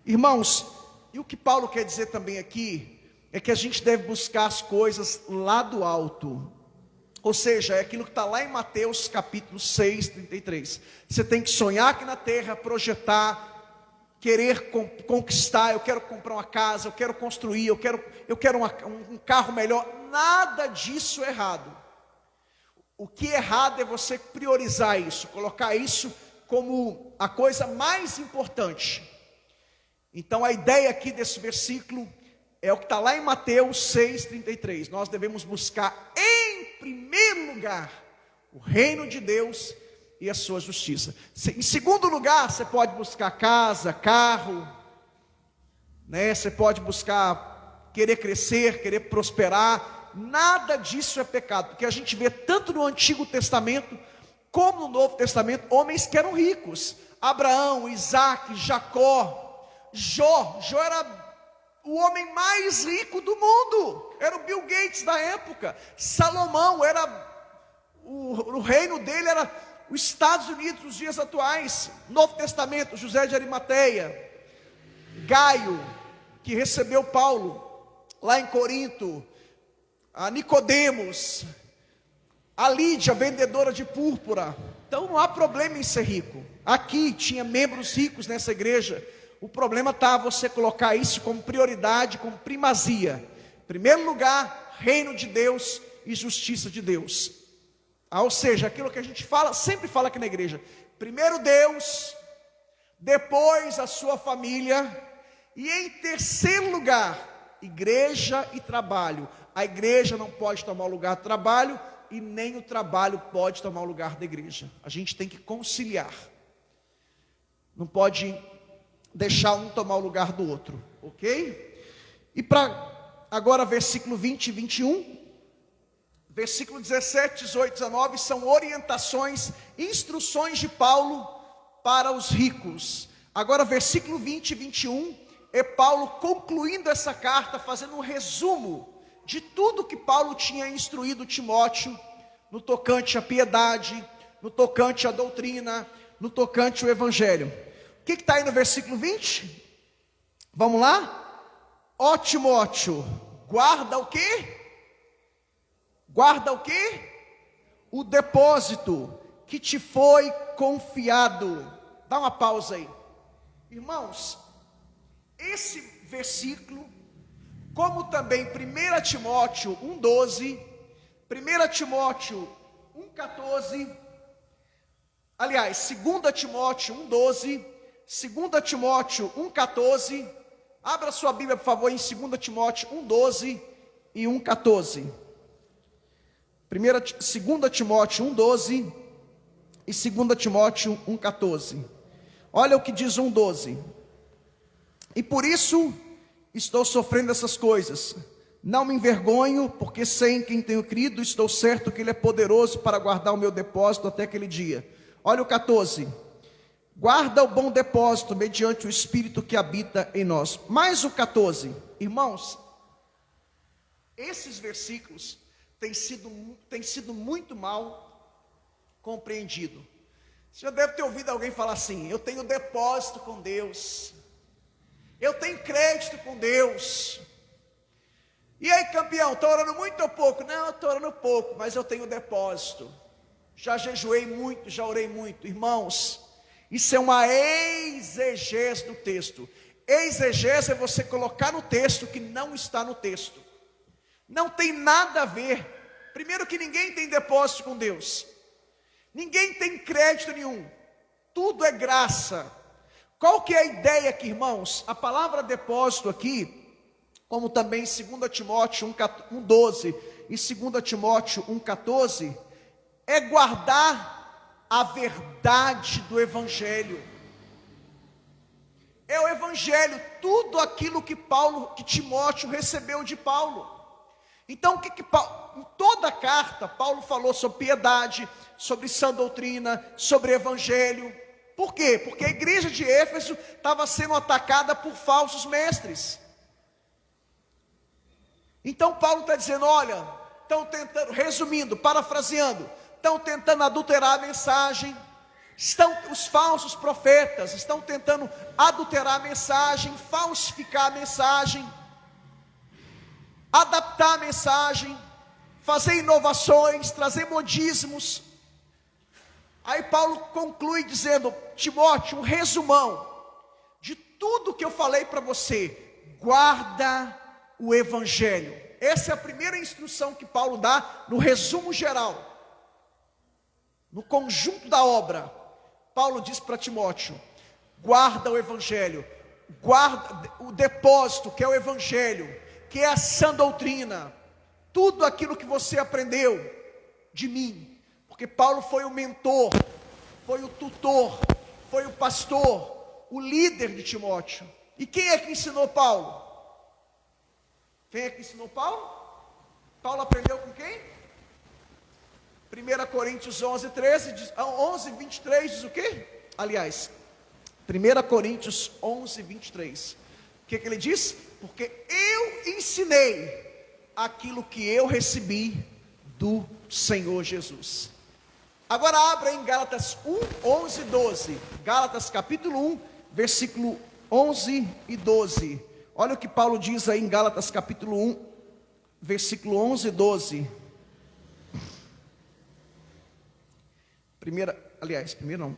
Irmãos, e o que Paulo quer dizer também aqui é que a gente deve buscar as coisas lá do alto. Ou seja, é aquilo que está lá em Mateus capítulo 6, 33. Você tem que sonhar aqui na terra, projetar, querer conquistar. Eu quero comprar uma casa, eu quero construir, eu quero um carro melhor. Nada disso é errado. O que é errado é você priorizar isso, colocar isso como a coisa mais importante. Então a ideia aqui desse versículo é o que está lá em Mateus 6,33. Nós devemos buscar em primeiro lugar o reino de Deus e a sua justiça. Em segundo lugar, você pode buscar casa, carro, né? Você pode buscar querer crescer, querer prosperar. Nada disso é pecado, porque a gente vê tanto no Antigo Testamento como no Novo Testamento homens que eram ricos. Abraão, Isaac, Jacó, Jó era o homem mais rico do mundo, era o Bill Gates da época. Salomão o reino dele era os Estados Unidos nos dias atuais. Novo Testamento, José de Arimateia, Gaio, que recebeu Paulo lá em Corinto, a Nicodemos, a Lídia, vendedora de púrpura. Então não há problema em ser rico. Aqui tinha membros ricos nessa igreja. O problema está você colocar isso como prioridade, como primazia. Em primeiro lugar, reino de Deus e justiça de Deus. Ou seja, aquilo que a gente sempre fala aqui na igreja. Primeiro Deus, depois a sua família, e em terceiro lugar, igreja e trabalho. A igreja não pode tomar o lugar do trabalho, e nem o trabalho pode tomar o lugar da igreja. A gente tem que conciliar. Não pode deixar um tomar o lugar do outro, ok? E para agora versículo 20 e 21, versículo 17, 18, 19, são orientações, instruções de Paulo para os ricos. Agora versículo 20 e 21, é Paulo concluindo essa carta, fazendo um resumo de tudo que Paulo tinha instruído Timóteo, no tocante à piedade, no tocante à doutrina, no tocante ao evangelho. O que está aí no versículo 20? Vamos lá? Ó Timóteo, guarda o quê? Guarda o quê? O depósito que te foi confiado. Dá uma pausa aí. Irmãos, esse versículo, como também 1 Timóteo 1,12, 1 Timóteo 1,14, aliás, 2 Timóteo 1,12, 2 Timóteo 1,14, abra sua Bíblia por favor em 2 Timóteo 1,12 e 1,14, 2 Timóteo 1,12 e 2 Timóteo 1,14, olha o que diz 1,12, e por isso estou sofrendo essas coisas, não me envergonho, porque sei em quem tenho crido, estou certo que Ele é poderoso para guardar o meu depósito até aquele dia. Olha o 14, guarda o bom depósito mediante o Espírito que habita em nós. Mais o 14, irmãos, esses versículos têm sido muito mal compreendidos. Você já deve ter ouvido alguém falar assim: eu tenho depósito com Deus, eu tenho crédito com Deus. E aí, campeão, está orando muito ou pouco? Não, eu estou orando pouco, mas eu tenho depósito. Já jejuei muito, já orei muito. Irmãos, isso é uma exegese do texto. Exegese é você colocar no texto que não está no texto. Não tem nada a ver. Primeiro que ninguém tem depósito com Deus. Ninguém tem crédito nenhum. Tudo é graça. Qual que é a ideia aqui, irmãos? A palavra depósito aqui, como também em 2 Timóteo 1,12 e 2 Timóteo 1,14, é guardar a verdade do Evangelho. É o Evangelho, tudo aquilo que Timóteo recebeu de Paulo. Então, em toda a carta, Paulo falou sobre piedade, sobre sã doutrina, sobre Evangelho. Por quê? Porque a igreja de Éfeso estava sendo atacada por falsos mestres. Então Paulo está dizendo, olha, estão tentando, resumindo, parafraseando, estão tentando adulterar a mensagem, os falsos profetas estão tentando adulterar a mensagem, falsificar a mensagem, adaptar a mensagem, fazer inovações, trazer modismos. Aí Paulo conclui dizendo, Timóteo, um resumão de tudo que eu falei para você, guarda o Evangelho. Essa é a primeira instrução que Paulo dá no resumo geral, no conjunto da obra. Paulo diz para Timóteo, guarda o Evangelho, guarda o depósito que é o Evangelho, que é a sã doutrina, tudo aquilo que você aprendeu de mim. Porque Paulo foi o mentor, foi o tutor, foi o pastor, o líder de Timóteo. E quem é que ensinou Paulo? Quem é que ensinou Paulo? Paulo aprendeu com quem? 1 Coríntios 11, 23 diz o quê? Aliás, 1 Coríntios 11, 23. O que ele diz? Porque eu ensinei aquilo que eu recebi do Senhor Jesus. Agora abra em Gálatas 1, 11 e 12. Gálatas capítulo 1, versículo 11 e 12. Olha o que Paulo diz aí em Gálatas capítulo 1, versículo 11 e 12.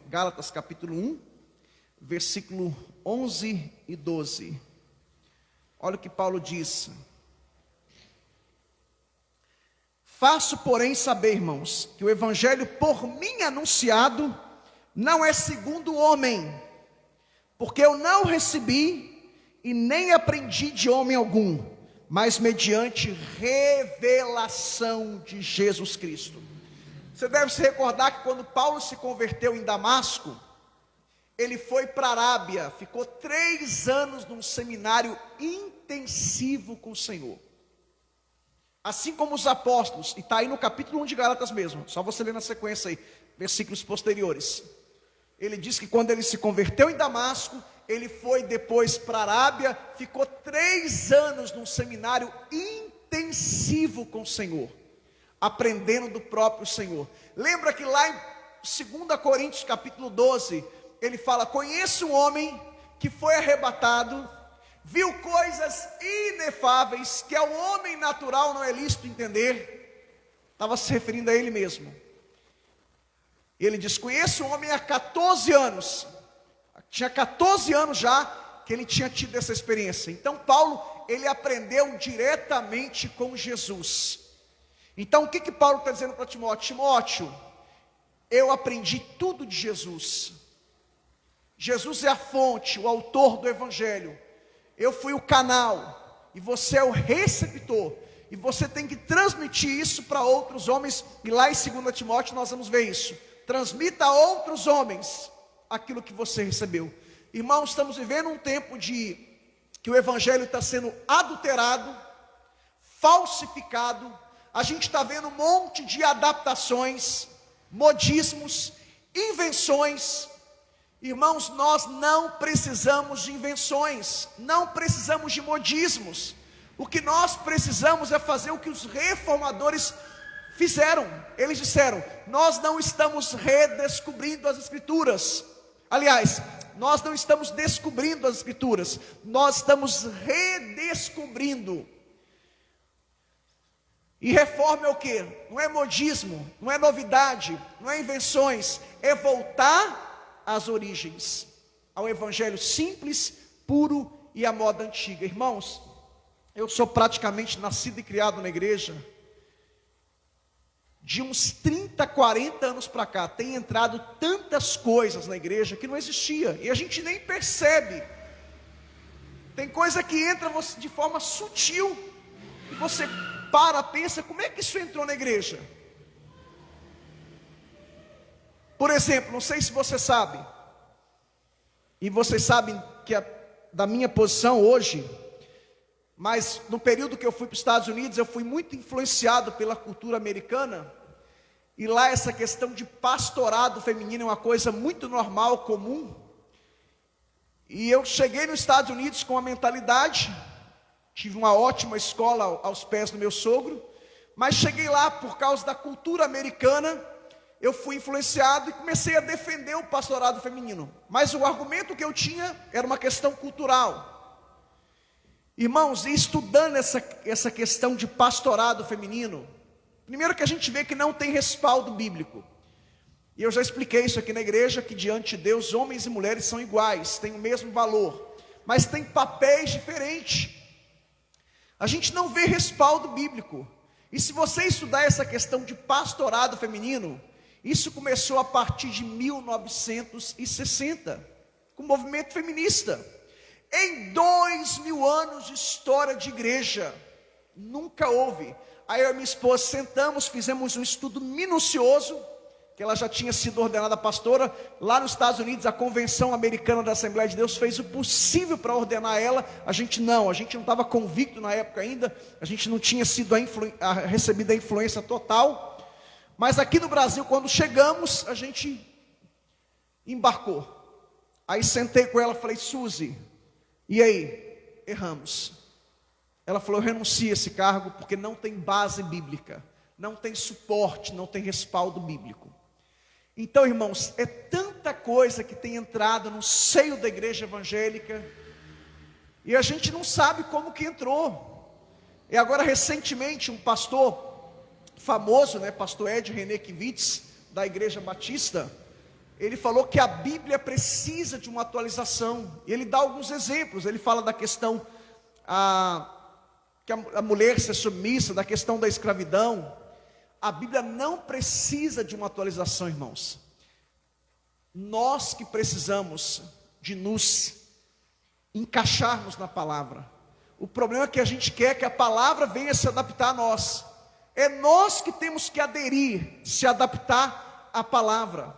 Gálatas capítulo 1, versículo 11 e 12. Olha o que Paulo diz. Faço, porém, saber, irmãos, que o evangelho por mim anunciado não é segundo o homem, porque eu não recebi e nem aprendi de homem algum, mas mediante revelação de Jesus Cristo. Você deve se recordar que quando Paulo se converteu em Damasco, ele foi para a Arábia, ficou 3 anos num seminário intensivo com o Senhor. Assim como os apóstolos, e está aí no capítulo 1 de Gálatas mesmo, só você ler na sequência aí, versículos posteriores. Ele diz que quando ele se converteu em Damasco, ele foi depois para a Arábia, ficou 3 anos num seminário intensivo com o Senhor, aprendendo do próprio Senhor. Lembra que lá em 2 Coríntios capítulo 12, ele fala, conheço um homem que foi arrebatado, viu coisas inefáveis, que ao homem natural não é lícito entender. Estava se referindo a ele mesmo. Ele diz, conheço um homem há 14 anos, tinha 14 anos já, que ele tinha tido essa experiência. Então Paulo, ele aprendeu diretamente com Jesus. Então o que Paulo está dizendo para Timóteo? Timóteo, eu aprendi tudo de Jesus. Jesus é a fonte, o autor do Evangelho. Eu fui o canal, e você é o receptor, e você tem que transmitir isso para outros homens, e lá em 2 Timóteo nós vamos ver isso. Transmita a outros homens aquilo que você recebeu. Irmãos, estamos vivendo um tempo que o Evangelho está sendo adulterado, falsificado. A gente está vendo um monte de adaptações, modismos, invenções. Irmãos, nós não precisamos de invenções, não precisamos de modismos. O que nós precisamos é fazer o que os reformadores fizeram. Eles disseram, nós não estamos redescobrindo as Escrituras. Aliás, nós não estamos descobrindo as Escrituras, nós estamos redescobrindo E reforma é o quê? Não é modismo, não é novidade, não é invenções, é voltar às origens, ao evangelho simples, puro e à moda antiga. Irmãos, eu sou praticamente nascido e criado na igreja. De uns 30, 40 anos para cá, tem entrado tantas coisas na igreja que não existia, e a gente nem percebe. Tem coisa que entra de forma sutil, e você pensa, como é que isso entrou na igreja? Por exemplo, não sei se você sabe, e vocês sabem que da minha posição hoje, mas no período que eu fui para os Estados Unidos, eu fui muito influenciado pela cultura americana, e lá essa questão de pastorado feminino é uma coisa muito normal, comum. E eu cheguei nos Estados Unidos com a mentalidade, tive uma ótima escola aos pés do meu sogro, mas cheguei lá por causa da cultura americana, eu fui influenciado e comecei a defender o pastorado feminino. Mas o argumento que eu tinha era uma questão cultural. Irmãos, e estudando essa questão de pastorado feminino, primeiro que a gente vê que não tem respaldo bíblico. E eu já expliquei isso aqui na igreja, que diante de Deus, homens e mulheres são iguais, têm o mesmo valor, mas têm papéis diferentes. A gente não vê respaldo bíblico. E se você estudar essa questão de pastorado feminino, isso começou a partir de 1960, com o movimento feminista. Em 2000 anos de história de igreja, nunca houve. Aí eu e minha esposa sentamos, fizemos um estudo minucioso, que ela já tinha sido ordenada pastora. Lá nos Estados Unidos, a Convenção Americana da Assembleia de Deus fez o possível para ordenar ela. A gente não estava convicto na época ainda, a gente não tinha sido recebido a influência total. Mas aqui no Brasil, quando chegamos, a gente embarcou. Aí sentei com ela e falei, Suzy, e aí? Erramos. Ela falou, eu renuncio a esse cargo porque não tem base bíblica, não tem suporte, não tem respaldo bíblico. Então, irmãos, é tanta coisa que tem entrado no seio da igreja evangélica, e a gente não sabe como que entrou. E agora, recentemente, um pastor famoso, pastor Ed René Kivitz, da Igreja Batista, ele falou que a Bíblia precisa de uma atualização. E ele dá alguns exemplos. Ele fala da questão que a mulher ser submissa, da questão da escravidão. A Bíblia não precisa de uma atualização, irmãos. Nós que precisamos de nos encaixarmos na palavra. O problema é que a gente quer que a palavra venha se adaptar a nós. É nós que temos que aderir, se adaptar à palavra.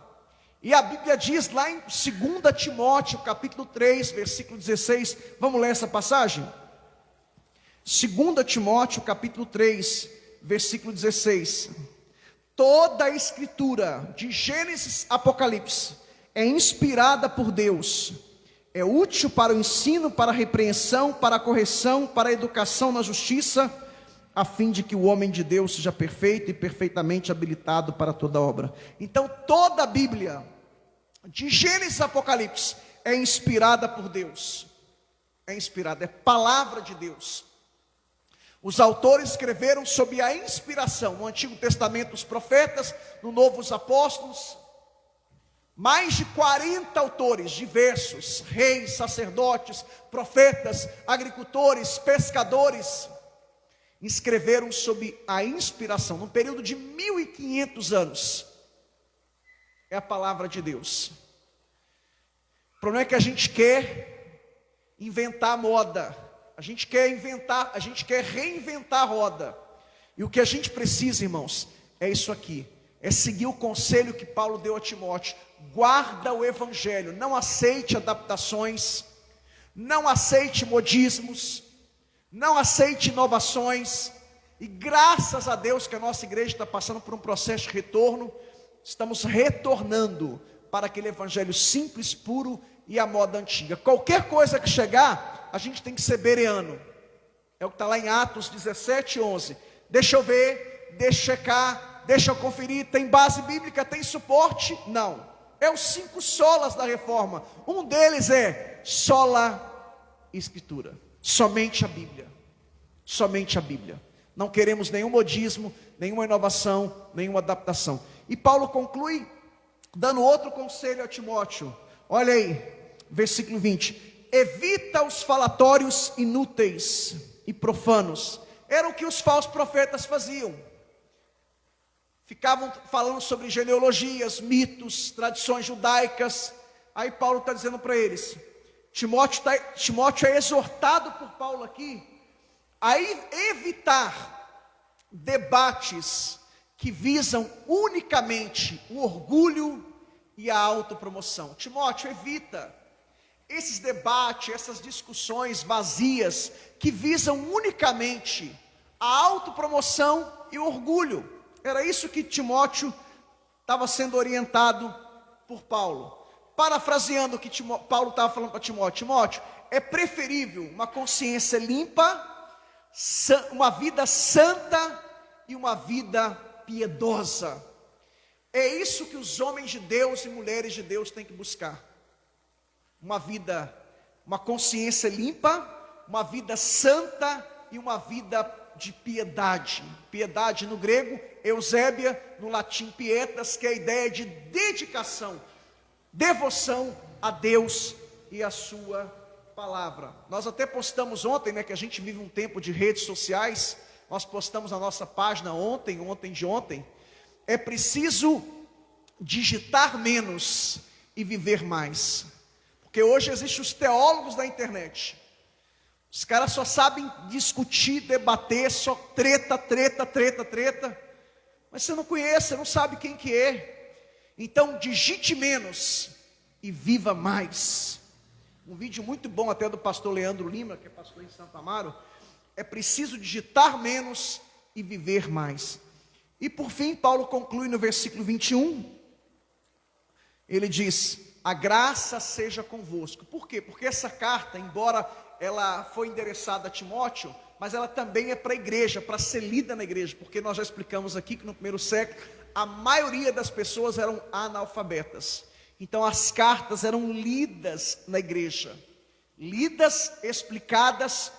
E a Bíblia diz lá em 2 Timóteo, capítulo 3, versículo 16. Vamos ler essa passagem? 2 Timóteo, capítulo 3, versículo 16. Toda a escritura, de Gênesis a Apocalipse, é inspirada por Deus. É útil para o ensino, para a repreensão, para a correção, para a educação na justiça, a fim de que o homem de Deus seja perfeito e perfeitamente habilitado para toda obra. Então toda a Bíblia, de Gênesis a Apocalipse, é inspirada por Deus. É inspirada, é palavra de Deus. Os autores escreveram sob a inspiração, no Antigo Testamento os profetas, no Novo os apóstolos. Mais de 40 autores diversos, reis, sacerdotes, profetas, agricultores, pescadores, escreveram sob a inspiração, num período de 1500 anos. É a palavra de Deus. O problema é que a gente quer inventar moda, a gente quer reinventar a roda. E o que a gente precisa, irmãos, é isso aqui, é seguir o conselho que Paulo deu a Timóteo. Guarda o evangelho, não aceite adaptações, não aceite modismos, não aceite inovações. E graças a Deus que a nossa igreja está passando por um processo de retorno. Estamos retornando para aquele evangelho simples, puro e à moda antiga. Qualquer coisa que chegar, a gente tem que ser bereano. É o que está lá em Atos 17, 11. Deixa eu ver, deixa eu checar, deixa eu conferir. Tem base bíblica, tem suporte? Não. É os 5 solas da reforma. Um deles é sola escritura. Somente a Bíblia. Somente a Bíblia. Não queremos nenhum modismo, nenhuma inovação, nenhuma adaptação. E Paulo conclui dando outro conselho a Timóteo. Olha aí, versículo 20. Evita os falatórios inúteis e profanos. Era o que os falsos profetas faziam. Ficavam falando sobre genealogias, mitos, tradições judaicas. Aí Paulo está dizendo para eles, Timóteo é exortado por Paulo aqui a evitar debates que visam unicamente o orgulho e a autopromoção. Timóteo, evita esses debates, essas discussões vazias que visam unicamente a autopromoção e o orgulho. Era isso que Timóteo estava sendo orientado por Paulo. Parafraseando o que Paulo estava falando para Timóteo. Timóteo, é preferível uma consciência limpa, uma vida santa e uma vida piedosa. É isso que os homens de Deus e mulheres de Deus têm que buscar. Uma consciência limpa, uma vida santa e uma vida de piedade. Piedade no grego, eusébia, no latim pietas, que é a ideia de dedicação, devoção a Deus e a sua palavra. Nós até postamos ontem, que a gente vive um tempo de redes sociais. Nós postamos na nossa página ontem de ontem. É preciso digitar menos e viver mais. Porque hoje existem os teólogos da internet. Os caras só sabem discutir, debater, só treta. Mas você não conhece, você não sabe quem que é. Então digite menos e viva mais. Um vídeo muito bom até do pastor Leandro Lima, que é pastor em Santo Amaro. É preciso digitar menos e viver mais. E por fim, Paulo conclui no versículo 21. Ele diz, a graça seja convosco. Por quê? Porque essa carta, embora ela foi endereçada a Timóteo, mas ela também é para a igreja, para ser lida na igreja. Porque nós já explicamos aqui que no primeiro século, a maioria das pessoas eram analfabetas. Então as cartas eram lidas na igreja. Lidas, explicadas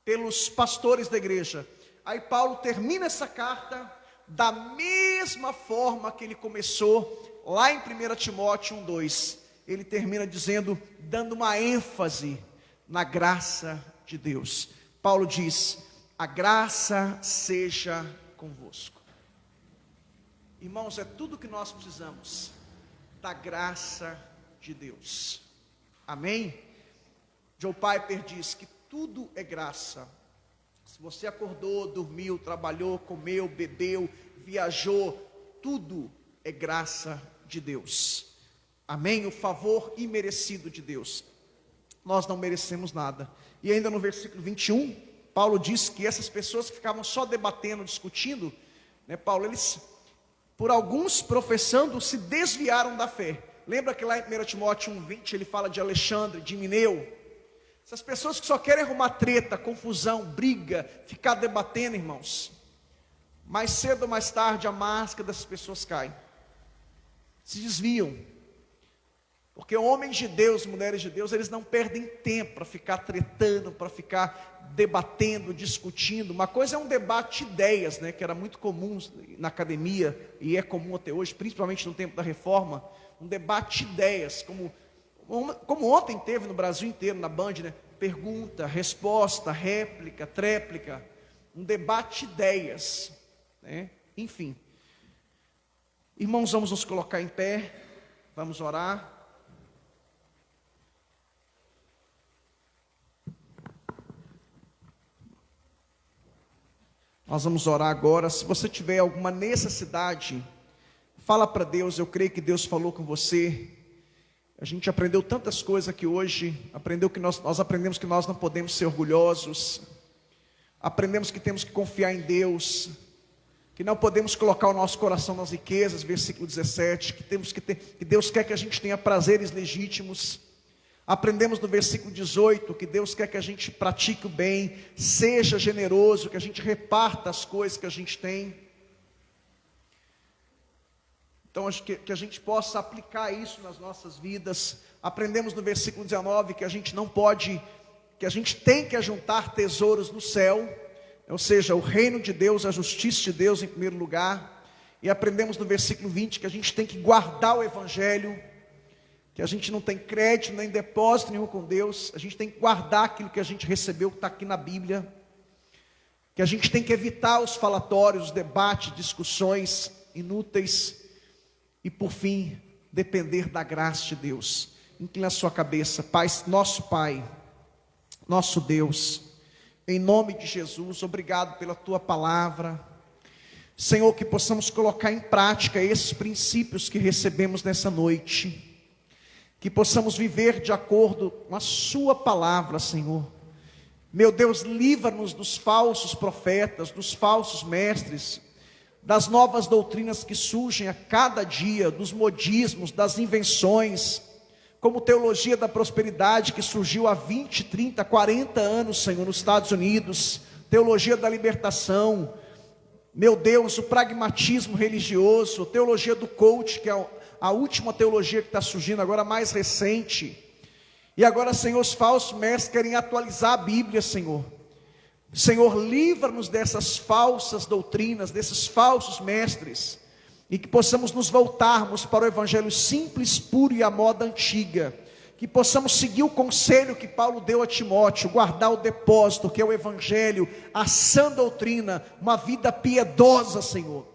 pelos pastores da igreja. Aí Paulo termina essa carta da mesma forma que ele começou lá em 1 Timóteo 1:2. Ele termina dizendo, dando uma ênfase na graça de Deus. Paulo diz, a graça seja convosco. Irmãos, é tudo que nós precisamos, da graça de Deus. Amém? Joe Piper diz que tudo é graça. Se você acordou, dormiu, trabalhou, comeu, bebeu, viajou, tudo é graça de Deus. Amém? O favor imerecido de Deus. Nós não merecemos nada. E ainda no versículo 21, Paulo diz que essas pessoas que ficavam só debatendo, discutindo, Paulo, eles, por alguns professando, se desviaram da fé. Lembra que lá em 1 Timóteo 1:20 ele fala de Alexandre, de Mineu? Essas pessoas que só querem arrumar treta, confusão, briga, ficar debatendo, irmãos, mais cedo ou mais tarde a máscara dessas pessoas cai. Se desviam. Porque homens de Deus, mulheres de Deus, eles não perdem tempo para ficar tretando, para ficar debatendo, discutindo. Uma coisa é um debate de ideias, que era muito comum na academia, e é comum até hoje, principalmente no tempo da reforma. Um debate de ideias, como ontem teve no Brasil inteiro, na Band, pergunta, resposta, réplica, tréplica, um debate de ideias, enfim. Irmãos, vamos nos colocar em pé, vamos orar. Nós vamos orar agora. Se você tiver alguma necessidade, fala para Deus. Eu creio que Deus falou com você. A gente aprendeu tantas coisas aqui hoje. Nós aprendemos que nós não podemos ser orgulhosos. Aprendemos que temos que confiar em Deus. Que não podemos colocar o nosso coração nas riquezas, versículo 17. Que Deus quer que a gente tenha prazeres legítimos. Aprendemos no versículo 18 que Deus quer que a gente pratique o bem, seja generoso, que a gente reparta as coisas que a gente tem. Então, que a gente possa aplicar isso nas nossas vidas. Aprendemos no versículo 19 que a gente não pode, que a gente tem que ajuntar tesouros no céu, ou seja, o reino de Deus, a justiça de Deus em primeiro lugar. E aprendemos no versículo 20 que a gente tem que guardar o evangelho, que a gente não tem crédito nem depósito nenhum com Deus, a gente tem que guardar aquilo que a gente recebeu, que está aqui na Bíblia, que a gente tem que evitar os falatórios, os debates, discussões inúteis, e por fim, depender da graça de Deus. Inclina a sua cabeça. Pai, nosso Deus, em nome de Jesus, obrigado pela tua palavra. Senhor, que possamos colocar em prática esses princípios que recebemos nessa noite, que possamos viver de acordo com a sua palavra, Senhor. Meu Deus, livra-nos dos falsos profetas, dos falsos mestres, das novas doutrinas que surgem a cada dia, dos modismos, das invenções, como teologia da prosperidade que surgiu há 20, 30, 40 anos, Senhor, nos Estados Unidos, teologia da libertação, meu Deus, o pragmatismo religioso, teologia do coach, que é a última teologia que está surgindo agora, mais recente. E agora, Senhor, os falsos mestres querem atualizar a Bíblia, Senhor. Senhor, livra-nos dessas falsas doutrinas, desses falsos mestres, e que possamos nos voltarmos para o evangelho simples, puro e à moda antiga, que possamos seguir o conselho que Paulo deu a Timóteo, guardar o depósito, que é o evangelho, a sã doutrina, uma vida piedosa, Senhor,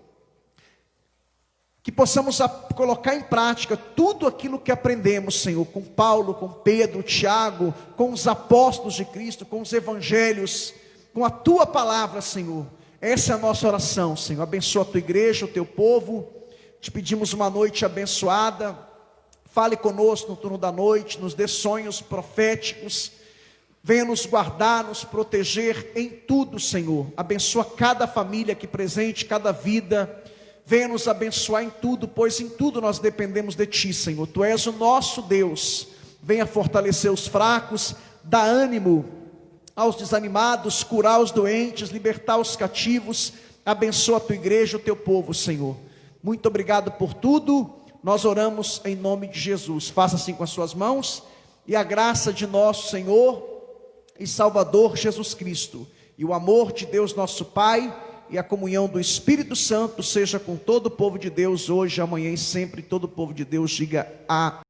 que possamos colocar em prática tudo aquilo que aprendemos, Senhor, com Paulo, com Pedro, Tiago, com os apóstolos de Cristo, com os evangelhos, com a tua palavra, Senhor. Essa é a nossa oração, Senhor. Abençoa a tua igreja, o teu povo. Te pedimos uma noite abençoada. Fale conosco no turno da noite, nos dê sonhos proféticos. Venha nos guardar, nos proteger em tudo, Senhor. Abençoa cada família aqui presente, cada vida. Venha nos abençoar em tudo, pois em tudo nós dependemos de ti, Senhor. Tu és o nosso Deus. Venha fortalecer os fracos, dar ânimo aos desanimados, curar os doentes, libertar os cativos. Abençoa a tua igreja, o teu povo, Senhor. Muito obrigado por tudo. Nós oramos em nome de Jesus. Faça assim com as suas mãos. E a graça de nosso Senhor e Salvador Jesus Cristo, e o amor de Deus nosso Pai, e a comunhão do Espírito Santo seja com todo o povo de Deus, hoje, amanhã e sempre. Todo o povo de Deus diga amém.